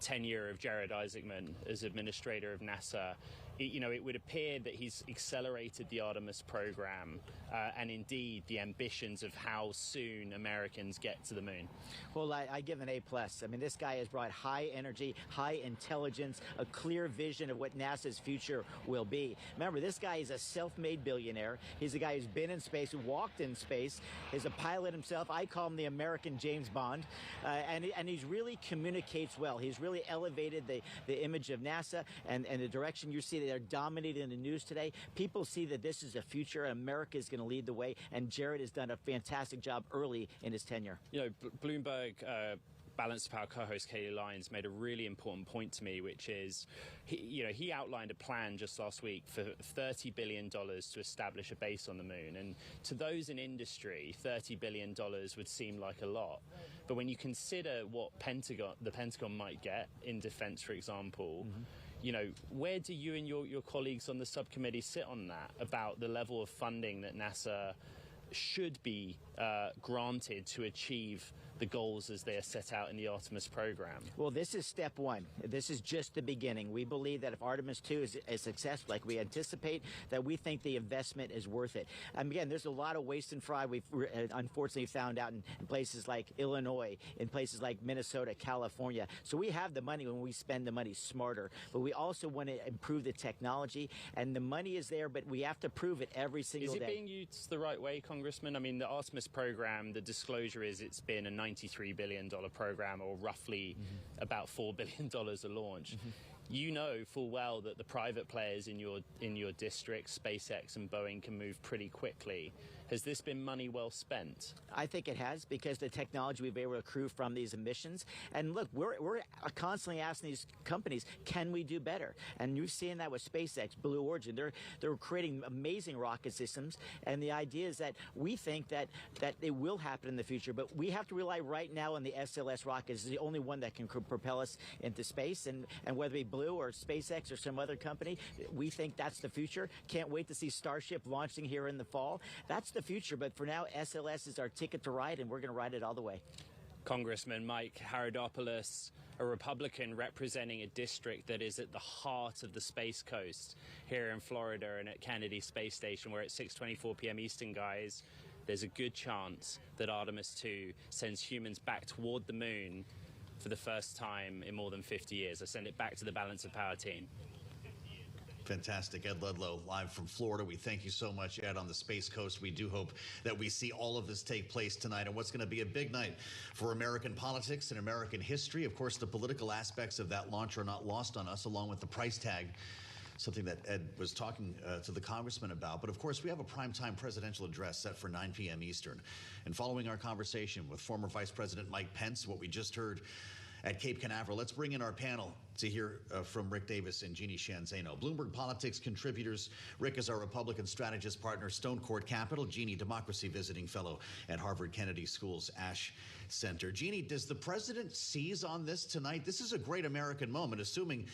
tenure of Jared Isaacman as administrator of NASA? It would appear that he's accelerated the Artemis program and indeed the ambitions of how soon Americans get to the moon. Well, I give an A+. I mean, this guy has brought high energy, high intelligence, a clear vision of what NASA's future will be. Remember, this guy is a self-made billionaire. He's a guy who's been in space, who walked in space. He's a pilot himself. I call him the American James Bond. And he really communicates well. He's really elevated the image of NASA and the direction you see. They're dominating the news today. People see that this is the future, and America is going to lead the way, and Jared has done a fantastic job early in his tenure. Bloomberg Balance of Power co-host Kaylee Lyons made a really important point to me, which is, he outlined a plan just last week for $30 billion to establish a base on the moon. And to those in industry, $30 billion would seem like a lot. But when you consider what the Pentagon might get in defense, for example, where do you and your colleagues on the subcommittee sit on that, about the level of funding that NASA should be granted to achieve the goals as they are set out in the Artemis program? Well, this is step one. This is just the beginning. We believe that if Artemis 2 is successful, like we anticipate, that we think the investment is worth it. Again, there's a lot of waste and fry we've unfortunately found out in places like Illinois, in places like Minnesota, California. So we have the money when we spend the money smarter, but we also want to improve the technology, and the money is there, but we have to prove it every single day. Is it being used the right way, Congressman? I mean, the Artemis program, the disclosure is it's been a $93 billion program, or roughly about $4 billion a launch. You know full well that the private players in your district, SpaceX and Boeing, can move pretty quickly. Has this been money well spent? I think it has, because the technology we've been able to accrue from these emissions. And look, we're constantly asking these companies, can we do better? And you're seeing that with SpaceX, Blue Origin. They're creating amazing rocket systems. And the idea is that we think that it will happen in the future. But we have to rely right now on the SLS rocket. It's the only one that can propel us into space. And whether it be Blue or SpaceX or some other company, we think that's the future. Can't wait to see Starship launching here in the fall. That's the future, but for now, SLS is our ticket to ride, and we're going to ride it all the way. Congressman Mike Haradopoulos, a Republican representing a district that is at the heart of the Space Coast here in Florida and at Kennedy Space Station, where at 6:24 p.m. Eastern, guys, there's a good chance that Artemis 2 sends humans back toward the moon for the first time in more than 50 years. I send it back to the Balance of Power team. Fantastic. Ed Ludlow, live from Florida. We thank you so much, Ed, on the Space Coast. We do hope that we see all of this take place tonight, and what's going to be a big night for American politics and American history. Of course, the political aspects of that launch are not lost on us, along with the price tag, something that Ed was talking to the congressman about. But of course, we have a primetime presidential address set for 9 p.m. Eastern. And following our conversation with former Vice President Mike Pence, what we just heard at Cape Canaveral. Let's bring in our panel to hear from Rick Davis and Jeannie Shanzano. Bloomberg Politics contributors. Rick is our Republican strategist partner, Stone Court Capital. Jeannie, democracy visiting fellow at Harvard Kennedy School's Ash Center. Jeannie, does the president seize on this tonight? This is a great American moment, assuming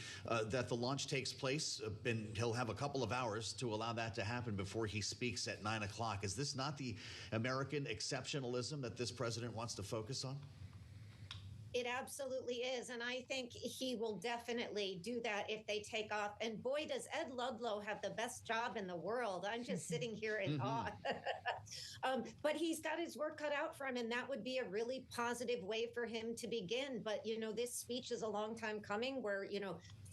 that the launch takes place, and he'll have a couple of hours to allow that to happen before he speaks at 9 o'clock. Is this not the American exceptionalism that this president wants to focus on? It absolutely is. And I think he will definitely do that if they take off. And boy, does Ed Ludlow have the best job in the world. I'm just sitting here in awe. But he's got his work cut out for him. And that would be a really positive way for him to begin. But, you know, this speech is a long time coming where,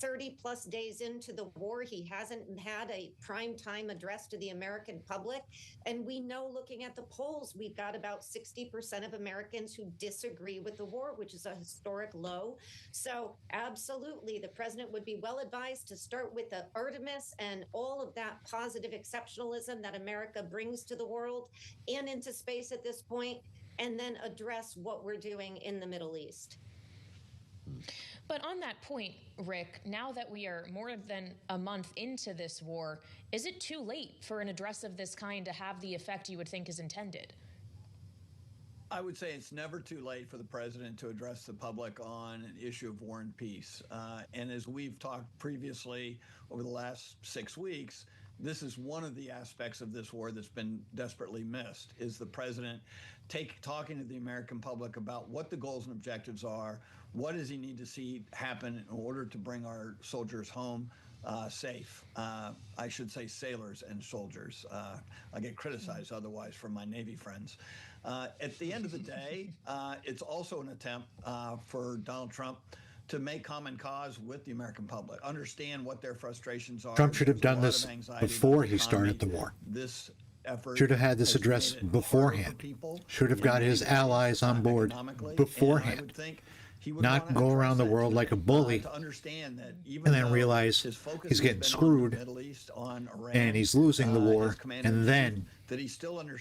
30 plus days into the war, he hasn't had a prime time address to the American public. And we know, looking at the polls, we've got about 60% of Americans who disagree with the war, which is a historic low. So absolutely, the president would be well advised to start with the Artemis and all of that positive exceptionalism that America brings to the world and into space at this point, and then address what we're doing in the Middle East. But on that point, Rick, now that we are more than a month into this war, is it too late for an address of this kind to have the effect you would think is intended? I would say it's never too late for the president to address the public on an issue of war and peace. And as we've talked previously over the last 6 weeks, this is one of the aspects of this war that's been desperately missed, is the president talking to the American public about what the goals and objectives are, what does he need to see happen in order to bring our soldiers home safe. I should say sailors and soldiers. I get criticized otherwise from my Navy friends. At the end of the day, it's also an attempt for Donald Trump to make common cause with the American public, understand what their frustrations are. Trump should have done this before he started the war. This effort should have had this address beforehand. Should have got his allies on board beforehand. Not go around the world like a bully and then realize he's getting screwed and he's losing the war, and then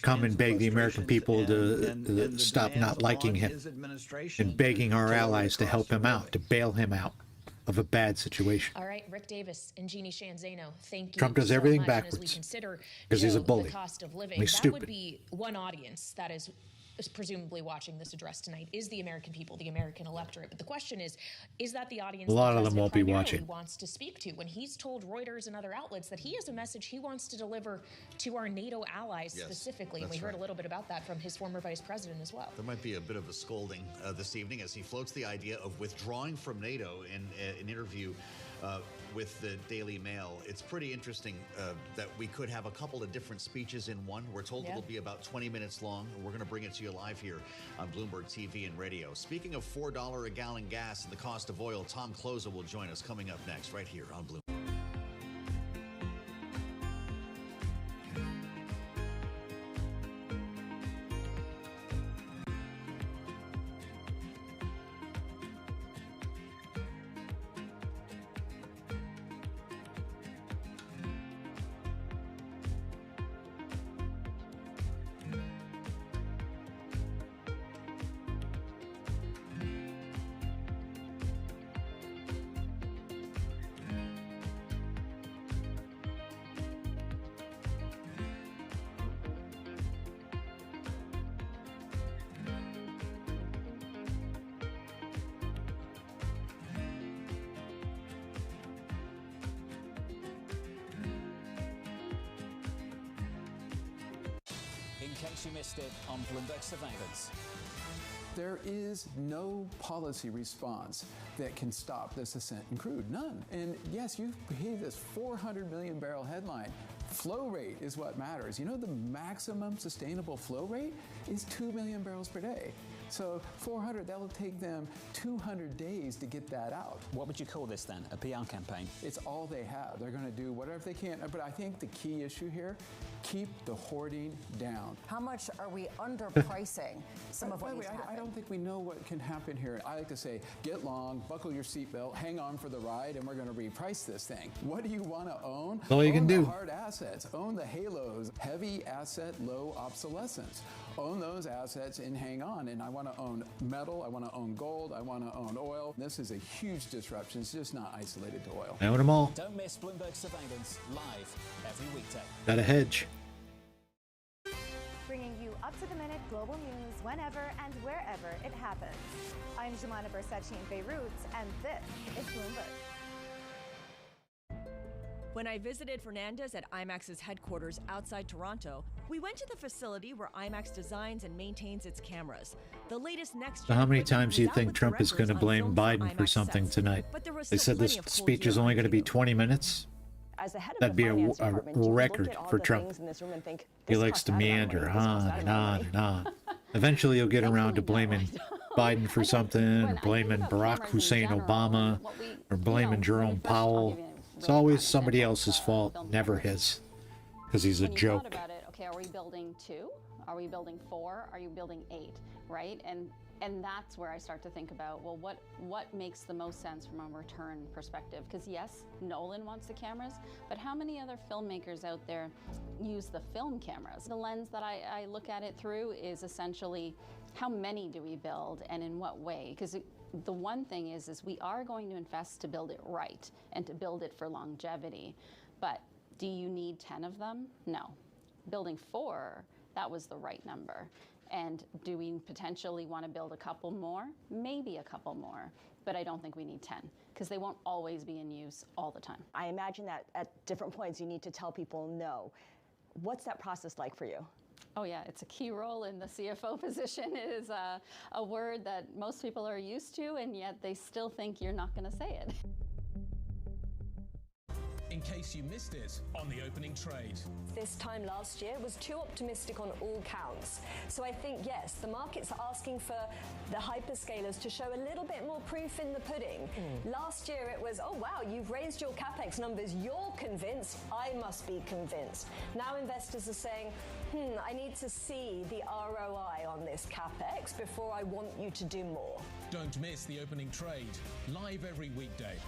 come and beg the American people to stop not liking him and begging our allies to help him out, to bail him out of a bad situation. All right, Rick Davis and Jeannie Shanzano, thank you. Trump does everything so much. backwards as we consider, because he's a bully. The cost of living. He's that stupid. Would be one audience that is presumably watching this address tonight, is the American people, the American electorate. But the question is that the audience A lot the of them won't be primarily watching. wants to speak to, when he's told Reuters and other outlets that he has a message he wants to deliver to our NATO allies specifically. And we heard a little bit about that from his former vice president as well. There might be a bit of a scolding this evening as he floats the idea of withdrawing from NATO in an interview with the Daily Mail. It's pretty interesting that we could have a couple of different speeches in one. We're told it'll be about 20 minutes long, and we're going to bring it to you live here on Bloomberg TV and radio. Speaking of $4 a gallon gas and the cost of oil, Tom Closa will join us coming up next right here on Bloomberg. In case you missed it on Bloomberg Surveillance. There is no policy response that can stop this ascent in crude. None. And yes, you hear this 400 million barrel headline. Flow rate is what matters. You know, the maximum sustainable flow rate is 2 million barrels per day. So 400, that will take them 200 days to get that out. What would you call this then? A PR campaign? It's all they have. They're going to do whatever they can. But I think the key issue here, keep the hoarding down. How much are we underpricing some of what needs to happen? I don't think we know what can happen here. I like to say, get long, buckle your seatbelt, hang on for the ride, and we're going to reprice this thing. What do you want to own? That's all you can do. Own the hard assets. Own the halos, heavy asset, low obsolescence. Own those assets and hang on. And I want want to own metal. I want to own gold. I want to own oil. This is a huge disruption. It's just not isolated to oil. I own them all. Don't miss Bloomberg Surveillance live every weekday. Got a hedge. Bringing you up-to-the-minute global news whenever and wherever it happens. I'm Jumana Bersachi in Beirut, and this is Bloomberg. When I visited Fernandez at IMAX's headquarters outside Toronto, we went to the facility where IMAX designs and maintains its cameras. The latest next. So how many times do you think Trump is going to blame Biden for something tonight? They said this speech is only going to be 20 minutes. That'd be a record for Trump. He likes to meander on and on and on. Eventually he'll get around to blaming Biden for something, or blaming Barack Hussein Obama, or blaming Jerome Powell. It's always somebody else's fault, never his, because he's a joke. When you thought about it, okay, are we building 2? Are we building 4? Are you building 8? Right? And that's where I start to think about, well, what makes the most sense from a return perspective? Because yes, Nolan wants the cameras, but how many other filmmakers out there use the film cameras? The lens that I look at it through is essentially how many do we build and in what way? Because the one thing is we are going to invest to build it right and to build it for longevity. But do you need 10 of them? No. Building 4, that was the right number. And do we potentially want to build a couple more? Maybe a couple more, but I don't think we need 10 because they won't always be in use all the time. I imagine that at different points you need to tell people no. What's that process like for you? Oh yeah, it's a key role in the CFO position. It is a word that most people are used to, and yet they still think you're not going to say it. In case you missed it on the opening trade. This time last year was too optimistic on all counts. So I think, yes, the market's asking for the hyperscalers to show a little bit more proof in the pudding. Last year it was, oh wow, you've raised your capex numbers, you're convinced, I must be convinced. Now investors are saying, I need to see the ROI on this capex before I want you to do more. Don't miss the opening trade, live every weekday.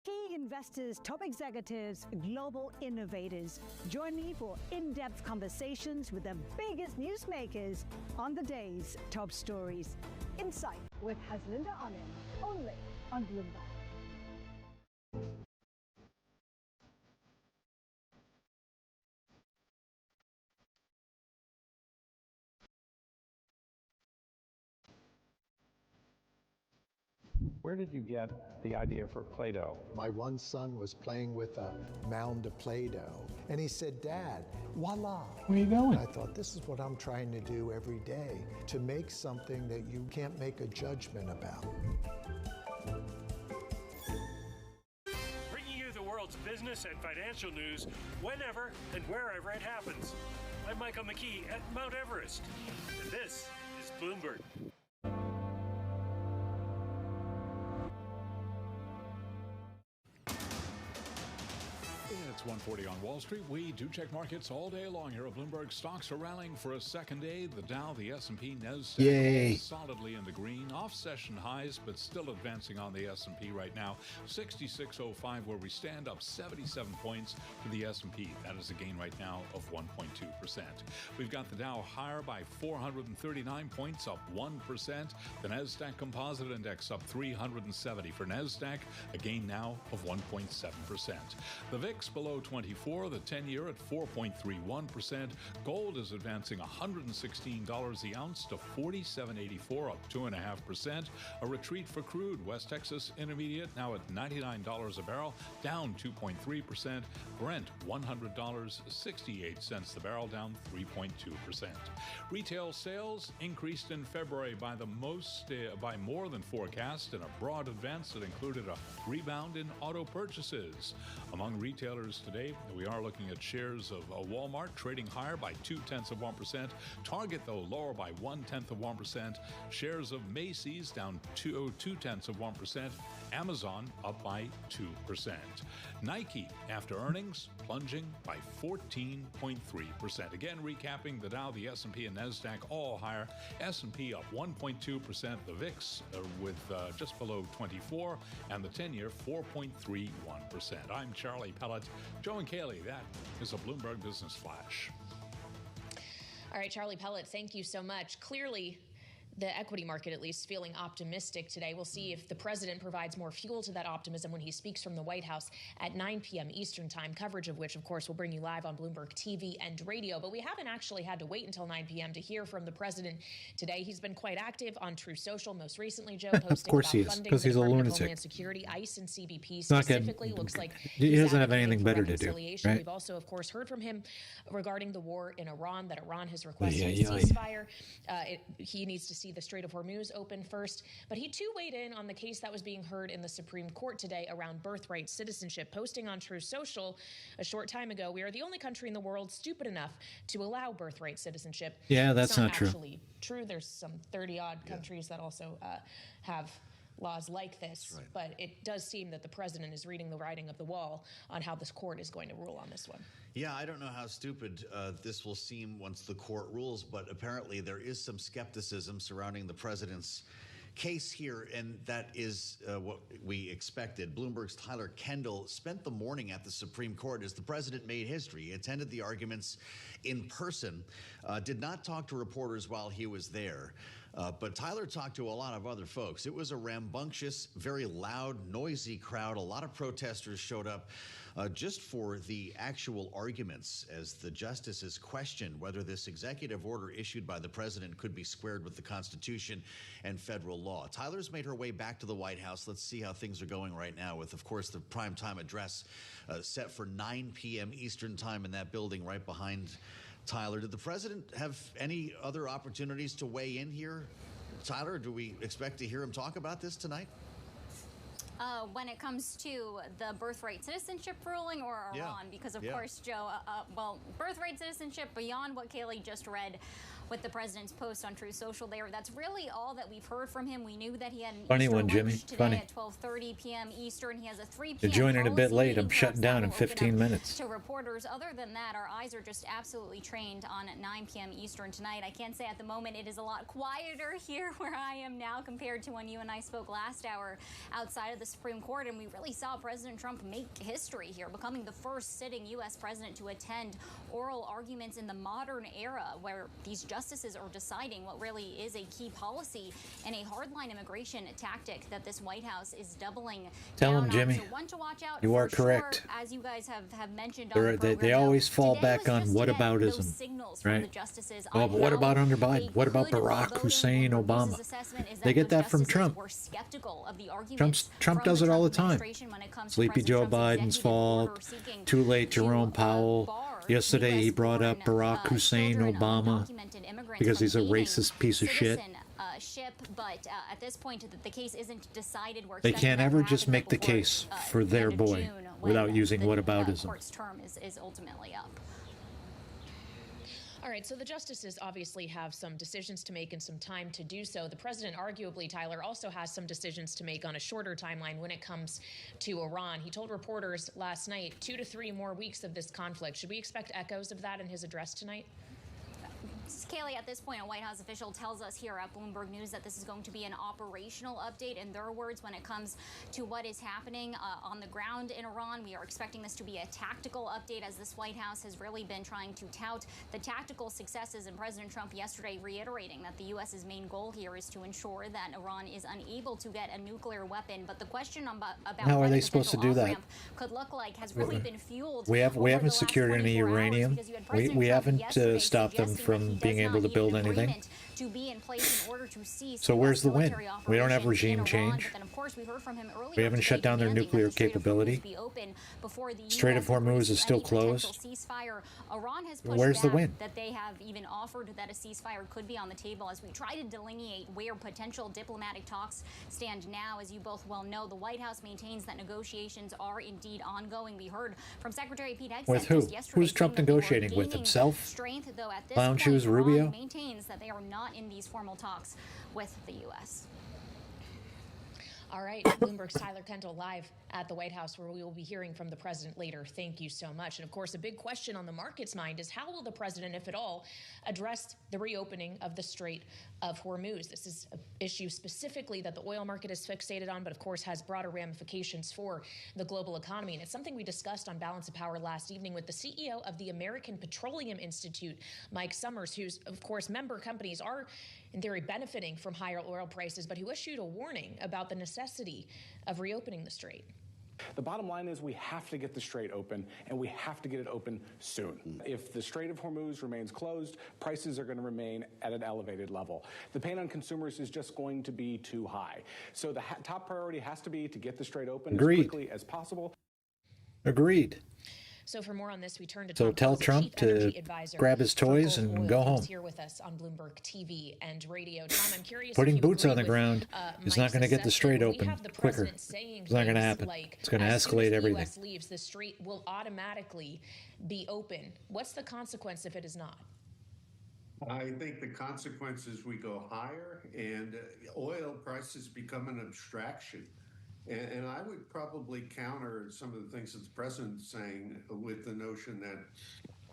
Key investors, top executives, global innovators. Join me for in-depth conversations with the biggest newsmakers on the day's top stories. Insight with Haslinda Amin, only on Bloomberg. Where did you get the idea for Play-Doh? My one son was playing with a mound of Play-Doh, and he said, Dad, voila. Where are you going? I thought, this is what I'm trying to do every day, to make something that you can't make a judgment about. Bringing you the world's business and financial news whenever and wherever it happens. I'm Michael McKee at Mount Everest, and this is Bloomberg. It's 1:40 on Wall Street. We do check markets all day long here at Bloomberg. Stocks are rallying for a second day. The Dow, the S&P, NASDAQ, Yay. all solidly in the green. Off session highs, but still advancing on the S&P right now. 66.05 where we stand, up 77 points for the S&P. That is a gain right now of 1.2%. We've got the Dow higher by 439 points, up 1%. The NASDAQ Composite Index up 370 for NASDAQ, a gain now of 1.7%. The VIX below 24, the 10-year at 4.31%. Gold is advancing $116 the ounce to $47.84, up 2.5%. A retreat for crude. West Texas Intermediate now at $99 a barrel, down 2.3%. Brent $100.68 the barrel, down 3.2%. Retail sales increased in February by the most, by more than forecast, in a broad advance that included a rebound in auto purchases. Among retailers today, we are looking at shares of Walmart trading higher by 0.2%. Target, though, lower by 0.1%. Shares of Macy's down 0.2%. Amazon up by 2%. Nike, after earnings, plunging by 14.3%. Again, recapping the Dow, the S&P, and NASDAQ all higher. S&P up 1.2%. The VIX with just below 24, and the 10-year 4.31%. I'm Charlie Pellet. Joe and Kaylee, that is a Bloomberg Business Flash. All right, Charlie Pellet, thank you so much. Clearly, the equity market, at least, feeling optimistic today. We'll see if the president provides more fuel to that optimism when he speaks from the White House at 9 p.m. Eastern time, coverage of which, of course, will bring you live on Bloomberg TV and radio. But we haven't actually had to wait until 9 p.m. to hear from the president today. He's been quite active on True Social, most recently, Joe, posting Of course about he is, funding because the he's a Department of lunatic. Homeland Security, ICE, and CBP Not getting- specifically. Looks like he he's doesn't have advocating anything for better to do, reconciliation. right? We've also, of course, heard from him regarding the war in Iran, that Iran has requested Yeah, a yeah, yeah. ceasefire. He needs to see the Strait of Hormuz open first. But he too weighed in on the case that was being heard in the Supreme Court today around birthright citizenship, posting on True Social a short time ago, "We are the only country in the world stupid enough to allow birthright citizenship." Yeah, that's It's not true. actually true. There's some 30-odd countries that also have laws like this. right. But it does seem that the president is reading the writing of the wall on how this court is going to rule on this one. Yeah, I don't know how stupid this will seem once the court rules, but apparently there is some skepticism surrounding the president's case here, and that is what we expected. Bloomberg's Tyler Kendall spent the morning at the Supreme Court as the president made history. He attended the arguments in person, did not talk to reporters while he was there. But Tyler talked to a lot of other folks. It was a rambunctious, very loud, noisy crowd. A lot of protesters showed up just for the actual arguments as the justices questioned whether this executive order issued by the president could be squared with the Constitution and federal law. Tyler's made her way back to the White House. Let's see how things are going right now with, of course, the primetime address set for 9 p.m. Eastern time in that building right behind Tyler. Did the president have any other opportunities to weigh in here? Tyler, do we expect to hear him talk about this tonight? When it comes to the birthright citizenship ruling or Iran, Yeah. because of Yeah. course, Joe, well, birthright citizenship, beyond what Kaylee just read with the president's post on True Social there, that's really all that we've heard from him. We knew that he had an Funny Easter one, Jimmy. lunch today Funny. at 12:30 p.m. Eastern. He has a 3 p.m. You're joining a bit policy late. I'm meeting, shutting perhaps down that in will open 15 up minutes. to reporters. Other than that, our eyes are just absolutely trained on 9 p.m. Eastern tonight. I can say at the moment it is a lot quieter here where I am now compared to when you and I spoke last hour outside of the Supreme Court, and we really saw President Trump make history here, becoming the first sitting U.S. president to attend oral arguments in the modern era where these justices are deciding what really is a key policy and a hardline immigration tactic that this White House is doubling Tell down him, on. Jimmy. So one to watch out You for are correct. sure, as you guys have mentioned on the They program, though. always fall Today back was on just today, whataboutism, those signals from right? the justices Oh, on but what how about under they Biden? What about could Barack vote Hussein on Obama? Bruce's assessment is They that get the that from justices Trump. were skeptical of the arguments Trump from does the it all the Trump time. administration when it comes to Sleepy Joe President Trump's Biden's executive order fault. seeking Too late, to, Jerome Powell. bar Yesterday he brought up Barack Hussein children of Obama undocumented immigrants because from he's a gaining racist piece of shit. citizenship, but at this point the case isn't decided. We're They expecting can't that ever to just happen make the before, case for the their end of boy June, without when using the whataboutism. court's term is ultimately up. All right, so the justices obviously have some decisions to make and some time to do so. The president, arguably, Tyler, also has some decisions to make on a shorter timeline when it comes to Iran. He told reporters last night 2 to 3 more weeks of this conflict. Should we expect echoes of that in his address tonight? Kaylee, at this point, a White House official tells us here at Bloomberg News that this is going to be an operational update, in their words, when it comes to what is happening on the ground in Iran. We are expecting this to be a tactical update, as this White House has really been trying to tout the tactical successes, and President Trump yesterday reiterating that the U.S.'s main goal here is to ensure that Iran is unable to get a nuclear weapon. But the question about How are what they a supposed to potential do that? off-ramp could look like has really been fueled. We over the haven't last secured any 24 hours, uranium. because you had President We Trump haven't yesterday stopped them suggesting from that he being does able not to need build an anything. agreement to be in place in order to cease So where's the win? military We don't have operations in regime Iran. change. But then, of course, we heard from him earlier We haven't today shut down their demanding that nuclear the Strait of Hormuz capability. be open before the Strait of US agrees Hormuz to is still any potential closed. ceasefire. Iran has pushed Where's the back win? that they have even offered that a ceasefire could be on the table, as we try to delineate where potential diplomatic talks stand now. As you both well know, the White House maintains that negotiations are indeed ongoing. We heard from Secretary Pete Hegseth With who? just yesterday Who's Trump saying that they were negotiating with? gaining Himself? Strength, though, at this Clown point, shoes Iran Rubio? maintains that they are not in these formal talks with the U.S. All right, Bloomberg's Tyler Kendall live at the White House, where we will be hearing from the president later. Thank you so much. And of course, a big question on the market's mind is how will the president, if at all, address the reopening of the Strait of Hormuz? This is an issue specifically that the oil market is fixated on, but of course has broader ramifications for the global economy. And it's something we discussed on Balance of Power last evening with the CEO of the American Petroleum Institute, Mike Summers, whose, of course, member companies are in theory benefiting from higher oil prices, but who issued a warning about the necessity of reopening the strait. The bottom line is we have to get the strait open, and we have to get it open soon. If the Strait of Hormuz remains closed, prices are going to remain at an elevated level. The pain on consumers is just going to be too high. So the top priority has to be to get the strait open as quickly as possible. Agreed. So for more on this, we turn to So tell Trump to grab his toys and go home. Here with us on Bloomberg TV and radio. Tom, I'm curious. Putting boots on the ground is not going to get the strait open quicker. It's not going to happen. It's going to escalate everything. As the U.S. leaves, the strait will automatically be open. What's the consequence if it is not? I think the consequence is we go higher and oil prices become an abstraction. And I would probably counter some of the things that the president's saying with the notion that,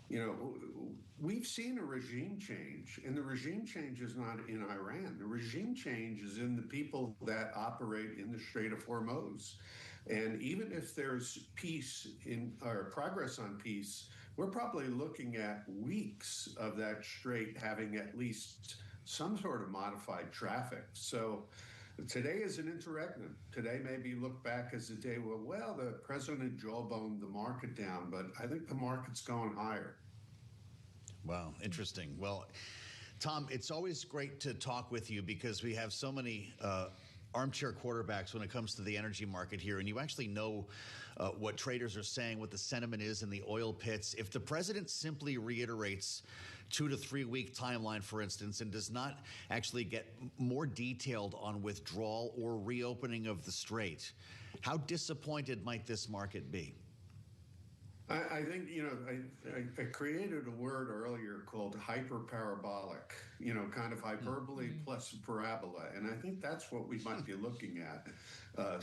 you know, we've seen a regime change, and the regime change is not in Iran. The regime change is in the people that operate in the Strait of Hormuz. And even if there's peace or progress on peace, we're probably looking at weeks of that strait having at least some sort of modified traffic. So today is an interregnum. Today maybe look back as a day where, well, the president jawboned the market down, but I think the market's going higher. Wow, interesting. Well, Tom, it's always great to talk with you because we have so many armchair quarterbacks when it comes to the energy market here, and you actually know what traders are saying, what the sentiment is in the oil pits. If the president simply reiterates 2 to 3 week timeline, for instance, and does not actually get more detailed on withdrawal or reopening of the strait, how disappointed might this market be? I think, you know, I created a word earlier called hyperparabolic, you know, kind of hyperbole plus parabola. And I think that's what we might be looking at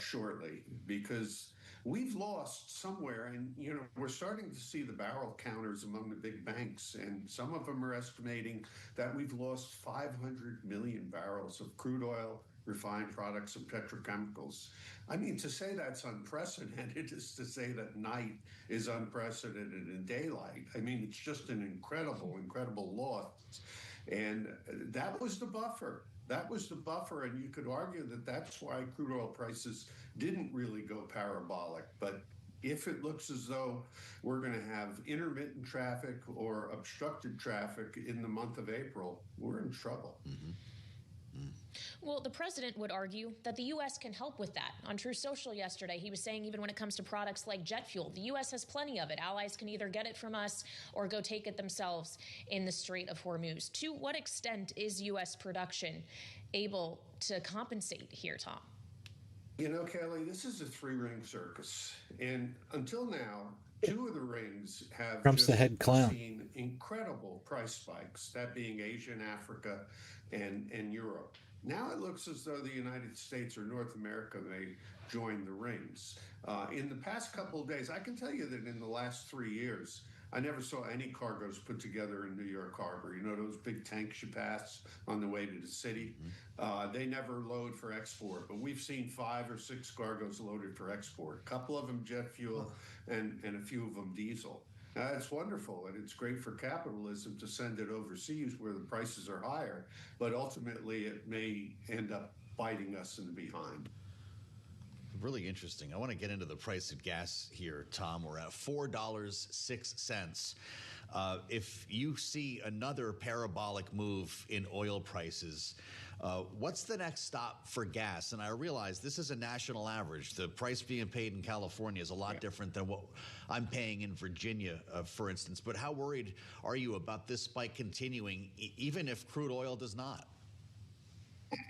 shortly, because we've lost somewhere, and, you know, we're starting to see the barrel counters among the big banks, and some of them are estimating that we've lost 500 million barrels of crude oil, refined products, and petrochemicals. I mean, to say that's unprecedented is to say that night is unprecedented in daylight. I mean, it's just an incredible, incredible loss. And that was the buffer. That was the buffer, and you could argue that that's why crude oil prices didn't really go parabolic. But if it looks as though we're going to have intermittent traffic or obstructed traffic in the month of April, we're in trouble. Well, the president would argue that the U.S. can help with that. On True Social yesterday, he was saying even when it comes to products like jet fuel, the U.S. has plenty of it. Allies can either get it from us or go take it themselves in the Strait of Hormuz. To what extent is U.S. production able to compensate here, Tom? You know, Kelly, this is a three-ring circus. And until now, 2 of the rings have Trump's the head clown. Seen incredible price spikes, that being Asia and Africa and Europe. Now it looks as though the United States or North America may join the rings. In the past couple of days, I can tell you that in the last 3 years, I never saw any cargoes put together in New York Harbor. You know, those big tanks you pass on the way to the city? They never load for export, but we've seen 5 or 6 cargoes loaded for export. A couple of them jet fuel and a few of them diesel. It's wonderful, and it's great for capitalism to send it overseas where the prices are higher, but ultimately it may end up biting us in the behind. Really interesting. I want to get into the price of gas here, Tom. We're at $4.06. If you see another parabolic move in oil prices, what's the next stop for gas? And I realize this is a national average. The price being paid in California is a lot different than what I'm paying in Virginia, for instance. But how worried are you about this spike continuing, even if crude oil does not?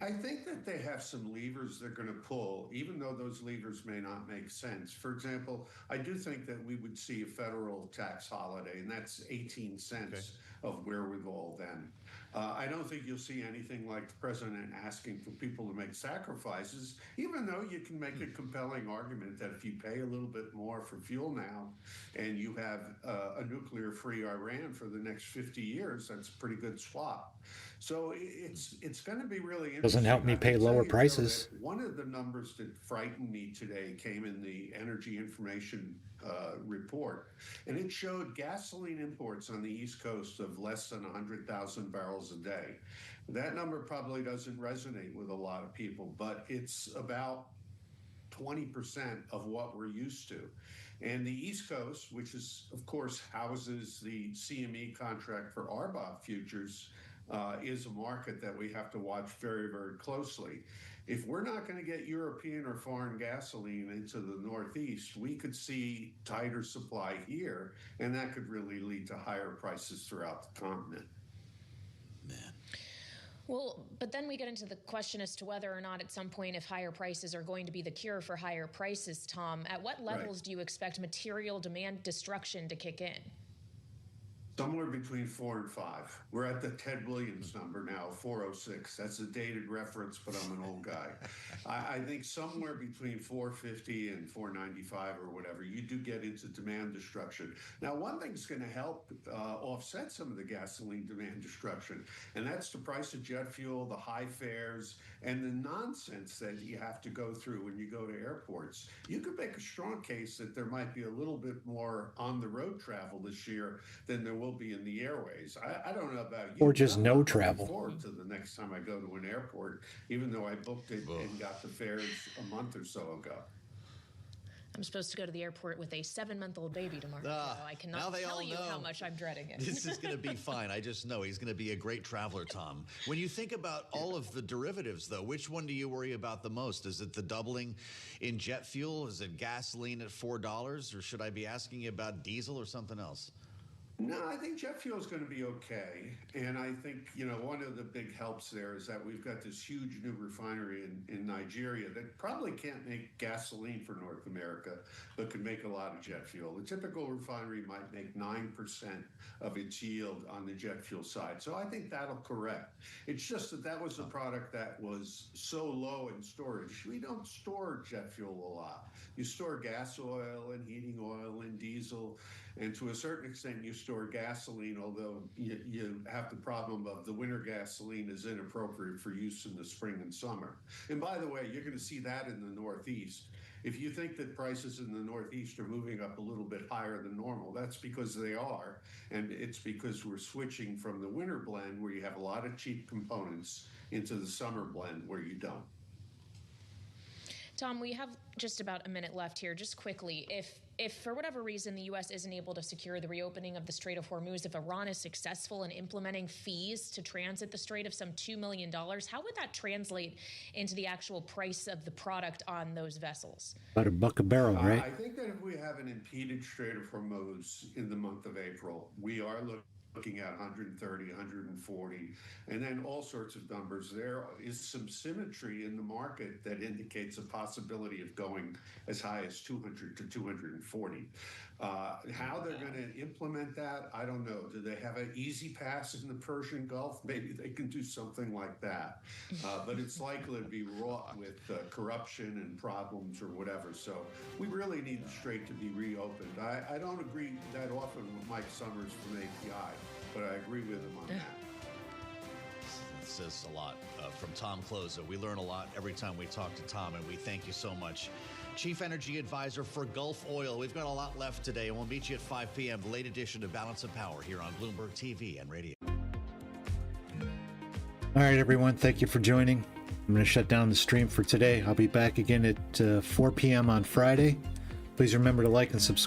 I think that they have some levers they're going to pull, even though those levers may not make sense. For example, I do think that we would see a federal tax holiday, and that's 18 cents of wherewithal then. I don't think you'll see anything like the president asking for people to make sacrifices, even though you can make a compelling argument that if you pay a little bit more for fuel now and you have a nuclear-free Iran for the next 50 years, that's a pretty good swap. So it's going to be really interesting. Doesn't help me pay lower prices. One of the numbers that frightened me today came in the Energy Information report, and it showed gasoline imports on the East Coast of less than 100,000 barrels a day. That number probably doesn't resonate with a lot of people, but it's about 20% of what we're used to. And the East Coast, which is, of course, houses the CME contract for RBOB futures, is a market that we have to watch very, very closely. If we're not going to get European or foreign gasoline into the Northeast, we could see tighter supply here, and that could really lead to higher prices throughout the continent. Well, but then we get into the question as to whether or not at some point if higher prices are going to be the cure for higher prices, Tom. At what levels do you expect material demand destruction to kick in? Somewhere between 4 and 5. We're at the Ted Williams number now, 406. That's a dated reference, but I'm an old guy. I think somewhere between 450 and 495 or whatever, you do get into demand destruction. Now, one thing's going to help offset some of the gasoline demand destruction, and that's the price of jet fuel, the high fares, and the nonsense that you have to go through when you go to airports. You could make a strong case that there might be a little bit more on-the-road travel this year than there will be in the airways. I don't know about you. Or just no travel. I'm looking forward to the next time I go to an airport, even though I booked it and got the fares a month or so ago. I'm supposed to go to the airport with a 7-month-old baby tomorrow. So I cannot tell you how much I'm dreading it. This is going to be fine. I just know he's going to be a great traveler, Tom. When you think about all of the derivatives, though, which one do you worry about the most? Is it the doubling in jet fuel? Is it gasoline at $4? Or should I be asking you about diesel or something else? No, I think jet fuel is going to be okay. And I think, one of the big helps there is that we've got this huge new refinery in Nigeria that probably can't make gasoline for North America, but can make a lot of jet fuel. The typical refinery might make 9% of its yield on the jet fuel side. So I think that'll correct. It's just that was a product that was so low in storage. We don't store jet fuel a lot. You store gas oil and heating oil and diesel. And to a certain extent, you store gasoline, although you have the problem of the winter gasoline is inappropriate for use in the spring and summer. And by the way, you're going to see that in the Northeast. If you think that prices in the Northeast are moving up a little bit higher than normal, that's because they are. And it's because we're switching from the winter blend, where you have a lot of cheap components, into the summer blend, where you don't. Tom, we have just about a minute left here. Just quickly, if for whatever reason the U.S. isn't able to secure the reopening of the Strait of Hormuz, if Iran is successful in implementing fees to transit the strait of some $2 million, how would that translate into the actual price of the product on those vessels? About $1 a barrel, right? I think that if we have an impeded Strait of Hormuz in the month of April, we are looking at 130, 140, and then all sorts of numbers. There is some symmetry in the market that indicates a possibility of going as high as 200 to 240. How they're going to implement that, I don't know. Do they have an easy pass in the Persian Gulf? Maybe they can do something like that. But it's likely to be wrought with corruption and problems or whatever. So we really need the strait to be reopened. I don't agree that often with Mike Summers from API, but I agree with him on that. That says a lot. From Tom Closa, we learn a lot every time we talk to Tom, and we thank you so much. Chief Energy Advisor for Gulf Oil. We've got a lot left today, and we'll meet you at 5 p.m., the late edition of Balance of Power here on Bloomberg TV and radio. All right, everyone. Thank you for joining. I'm going to shut down the stream for today. I'll be back again at 4 p.m. on Friday. Please remember to like and subscribe.